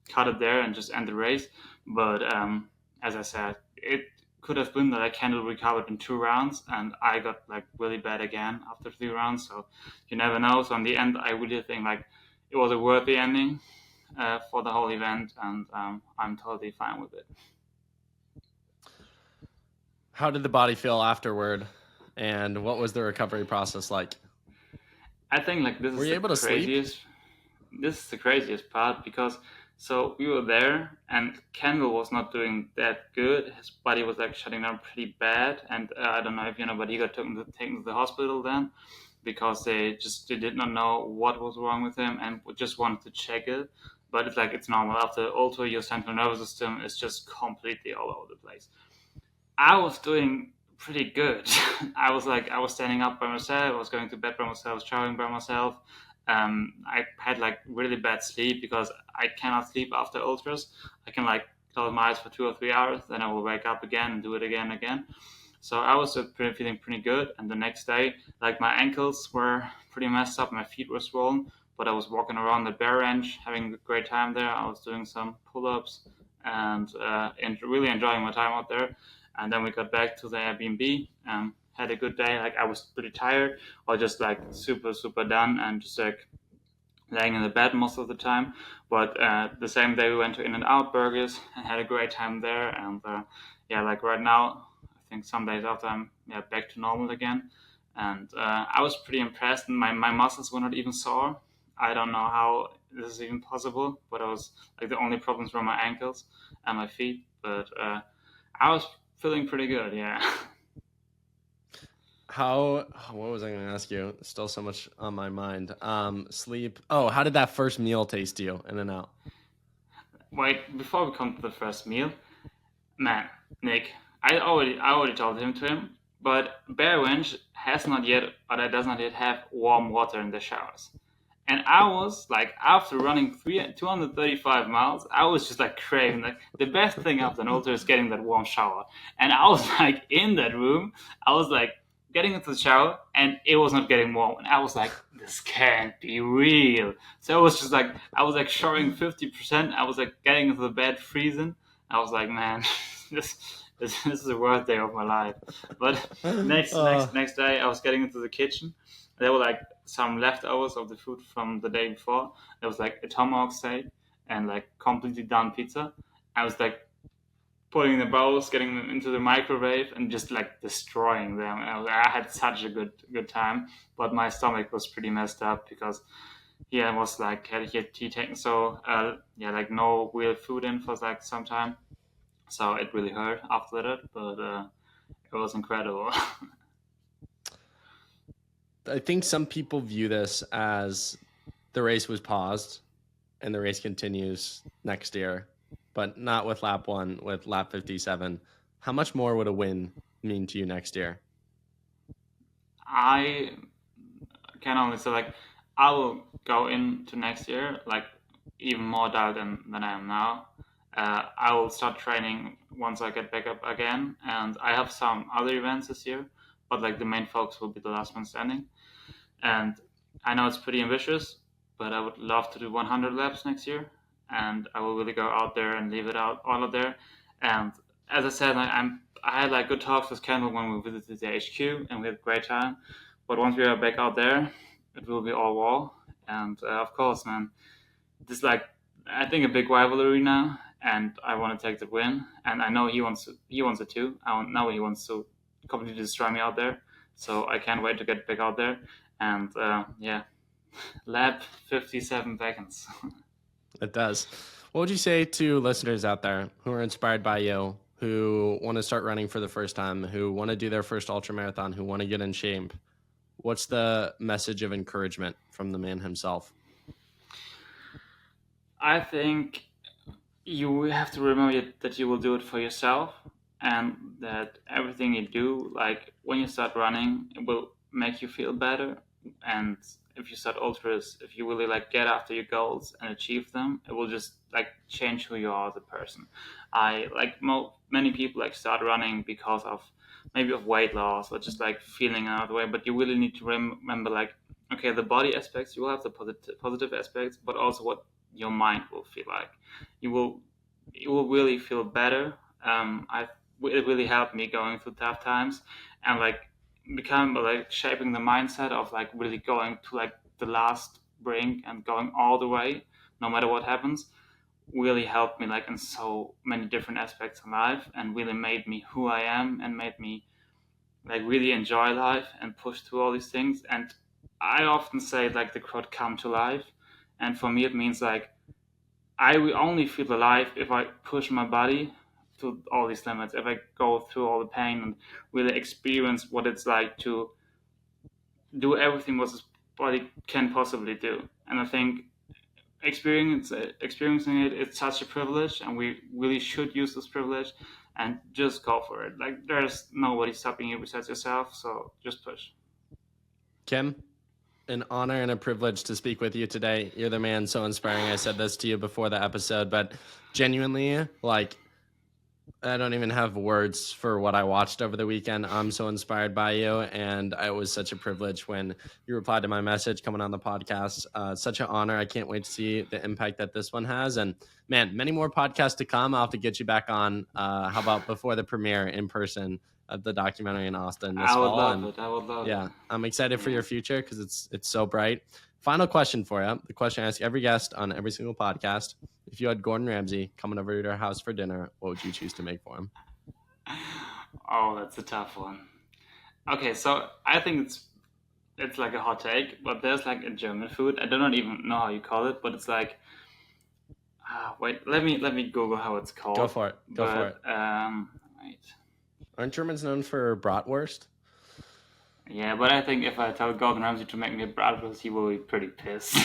cut it there and just end the race. But as I said, it could have been that I kind of recovered in 2 rounds, and I got like really bad again after 3 rounds. So you never know. So in the end, I really think like it was a worthy ending for the whole event, and I'm totally fine with it. How did the body feel afterward, and what was the recovery process like? I think like this Were is you the able to sleep? craziest. This is the craziest part because so we were there and Kendall was not doing that good. His body was like shutting down pretty bad, and I don't know if you know, but he got taken to the hospital then because they did not know what was wrong with him and just wanted to check it. But it's like it's normal after ultra, your central nervous system is just completely all over the place. I was doing pretty good. I was standing up by myself. I was going to bed by myself, showering by myself. I had like really bad sleep because I cannot sleep after ultras. I can like close my eyes for 2 or 3 hours, then I will wake up again and do it again and again. So I was feeling pretty good. And the next day, like my ankles were pretty messed up, my feet were swollen, but I was walking around the bear ranch, having a great time there. I was doing some pull-ups and really enjoying my time out there. And then we got back to the Airbnb, had a good day. Like I was pretty tired or just like super done and just like laying in the bed most of the time. But the same day we went to In-N-Out Burgers and had a great time there. And like right now, I think some days after I'm back to normal again. And I was pretty impressed. And my muscles were not even sore. I don't know how this is even possible, but I was like the only problems were my ankles and my feet. But I was feeling pretty good, yeah. What was I going to ask you? Still so much on my mind. Sleep. Oh, how did that first meal taste to you, In-N-Out? Wait, before we come to the first meal, man, Nick, I already told him, but Bear Ranch has not yet, or that does not yet have warm water in the showers. And I was like, after running 235 miles, I was just like craving. Like the best thing after an ultra is getting that warm shower. And I was like in that room, I was like getting into the shower, and it was not getting warm. And I was like, this can't be real. So it was just like I was like showering 50%. I was like getting into the bed freezing. I was like, man, this is the worst day of my life. But next day, I was getting into the kitchen. There were like some leftovers of the food from the day before. There was like a tomahawk steak and like completely done pizza. I was like putting the bowls, getting them into the microwave, and just like destroying them. I had such a good time, but my stomach was pretty messed up because it was like he taken so like no real food in for like some time, so it really hurt after that. But it was incredible. I think some people view this as the race was paused and the race continues next year, but not with lap 1, with lap 57. How much more would a win mean to you next year? I can only say like I will go into next year like even more dialed than I am now. I will start training once I get back up again, and I have some other events this year, but like the main focus will be the last man standing. And I know it's pretty ambitious, but I would love to do 100 laps next year, and I will really go out there and leave it out all of there. And as I said, I had like good talks with Kendall when we visited the HQ, and we had a great time. But once we are back out there, it will be all wall. And of course, man, this like I think a big rivalry now. and I want to take the win. And I know he wants it too. I know he wants to completely destroy me out there. So I can't wait to get back out there. And lap 57 seconds. It does. What would you say to listeners out there who are inspired by you, who want to start running for the first time, who want to do their first ultramarathon, who want to get in shape? What's the message of encouragement from the man himself? I think you have to remember that you will do it for yourself, and that everything you do, like when you start running, it will make you feel better. And if you start ultras, if you really like get after your goals and achieve them, it will just like change who you are as a person. I like many people like start running because of maybe of weight loss or just like feeling another way, but you really need to remember like, okay, the body aspects, you will have the positive aspects, but also what your mind will feel like. You will really feel better. It really helped me going through tough times, and like become like shaping the mindset of like really going to like the last brink and going all the way, no matter what happens. Really helped me like in so many different aspects of life, and really made me who I am, and made me like really enjoy life and push through all these things. And I often say like the quote "come to life," and for me it means like I will only feel alive if I push my body to all these limits, if I go through all the pain and really experience what it's like to do everything what this body can possibly do. And I think experiencing it is such a privilege, and we really should use this privilege and just go for it. Like there's nobody stopping you besides yourself, so just push. Kim, an honor and a privilege to speak with you today. You're the man, so inspiring. I said this to you before the episode, but genuinely, like, I don't even have words for what I watched over the weekend. I'm so inspired by you, and it was such a privilege when you replied to my message coming on the podcast. Such an honor. I can't wait to see the impact that this one has. And man, many more podcasts to come. I'll have to get you back on. How about before the premiere in person of the documentary in Austin this I would fall? love it. I would love it. Yeah, I'm excited for your future because it's so bright. Final question for you. The question I ask every guest on every single podcast. If you had Gordon Ramsay coming over to your house for dinner, what would you choose to make for him? Oh, that's a tough one. Okay, so I think it's like a hot take, but there's like a German food. I do not even know how you call it, but it's like wait, let me Google how it's called. Go for it. Wait. Aren't Germans known for bratwurst? Yeah, but I think if I tell Gordon Ramsay to make me a bratwurst, he will be pretty pissed.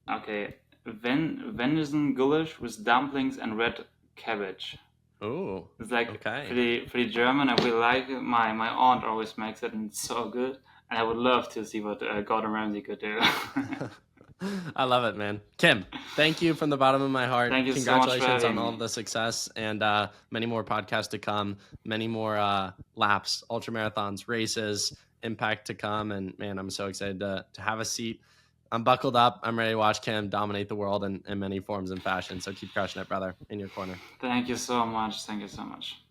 Okay, venison goulash with dumplings and red cabbage. Oh, It's like okay. pretty German. I really like it. My aunt always makes it, and it's so good. And I would love to see what Gordon Ramsay could do. I love it, man. Kim, thank you from the bottom of my heart. Thank you so much for Congratulations on having all me. the success, and many more podcasts to come, many more laps, ultramarathons, races, impact to come. And man, I'm so excited to have a seat. I'm buckled up. I'm ready to watch Kim dominate the world in many forms and fashions. So keep crushing it, brother, in your corner. Thank you so much. Thank you so much.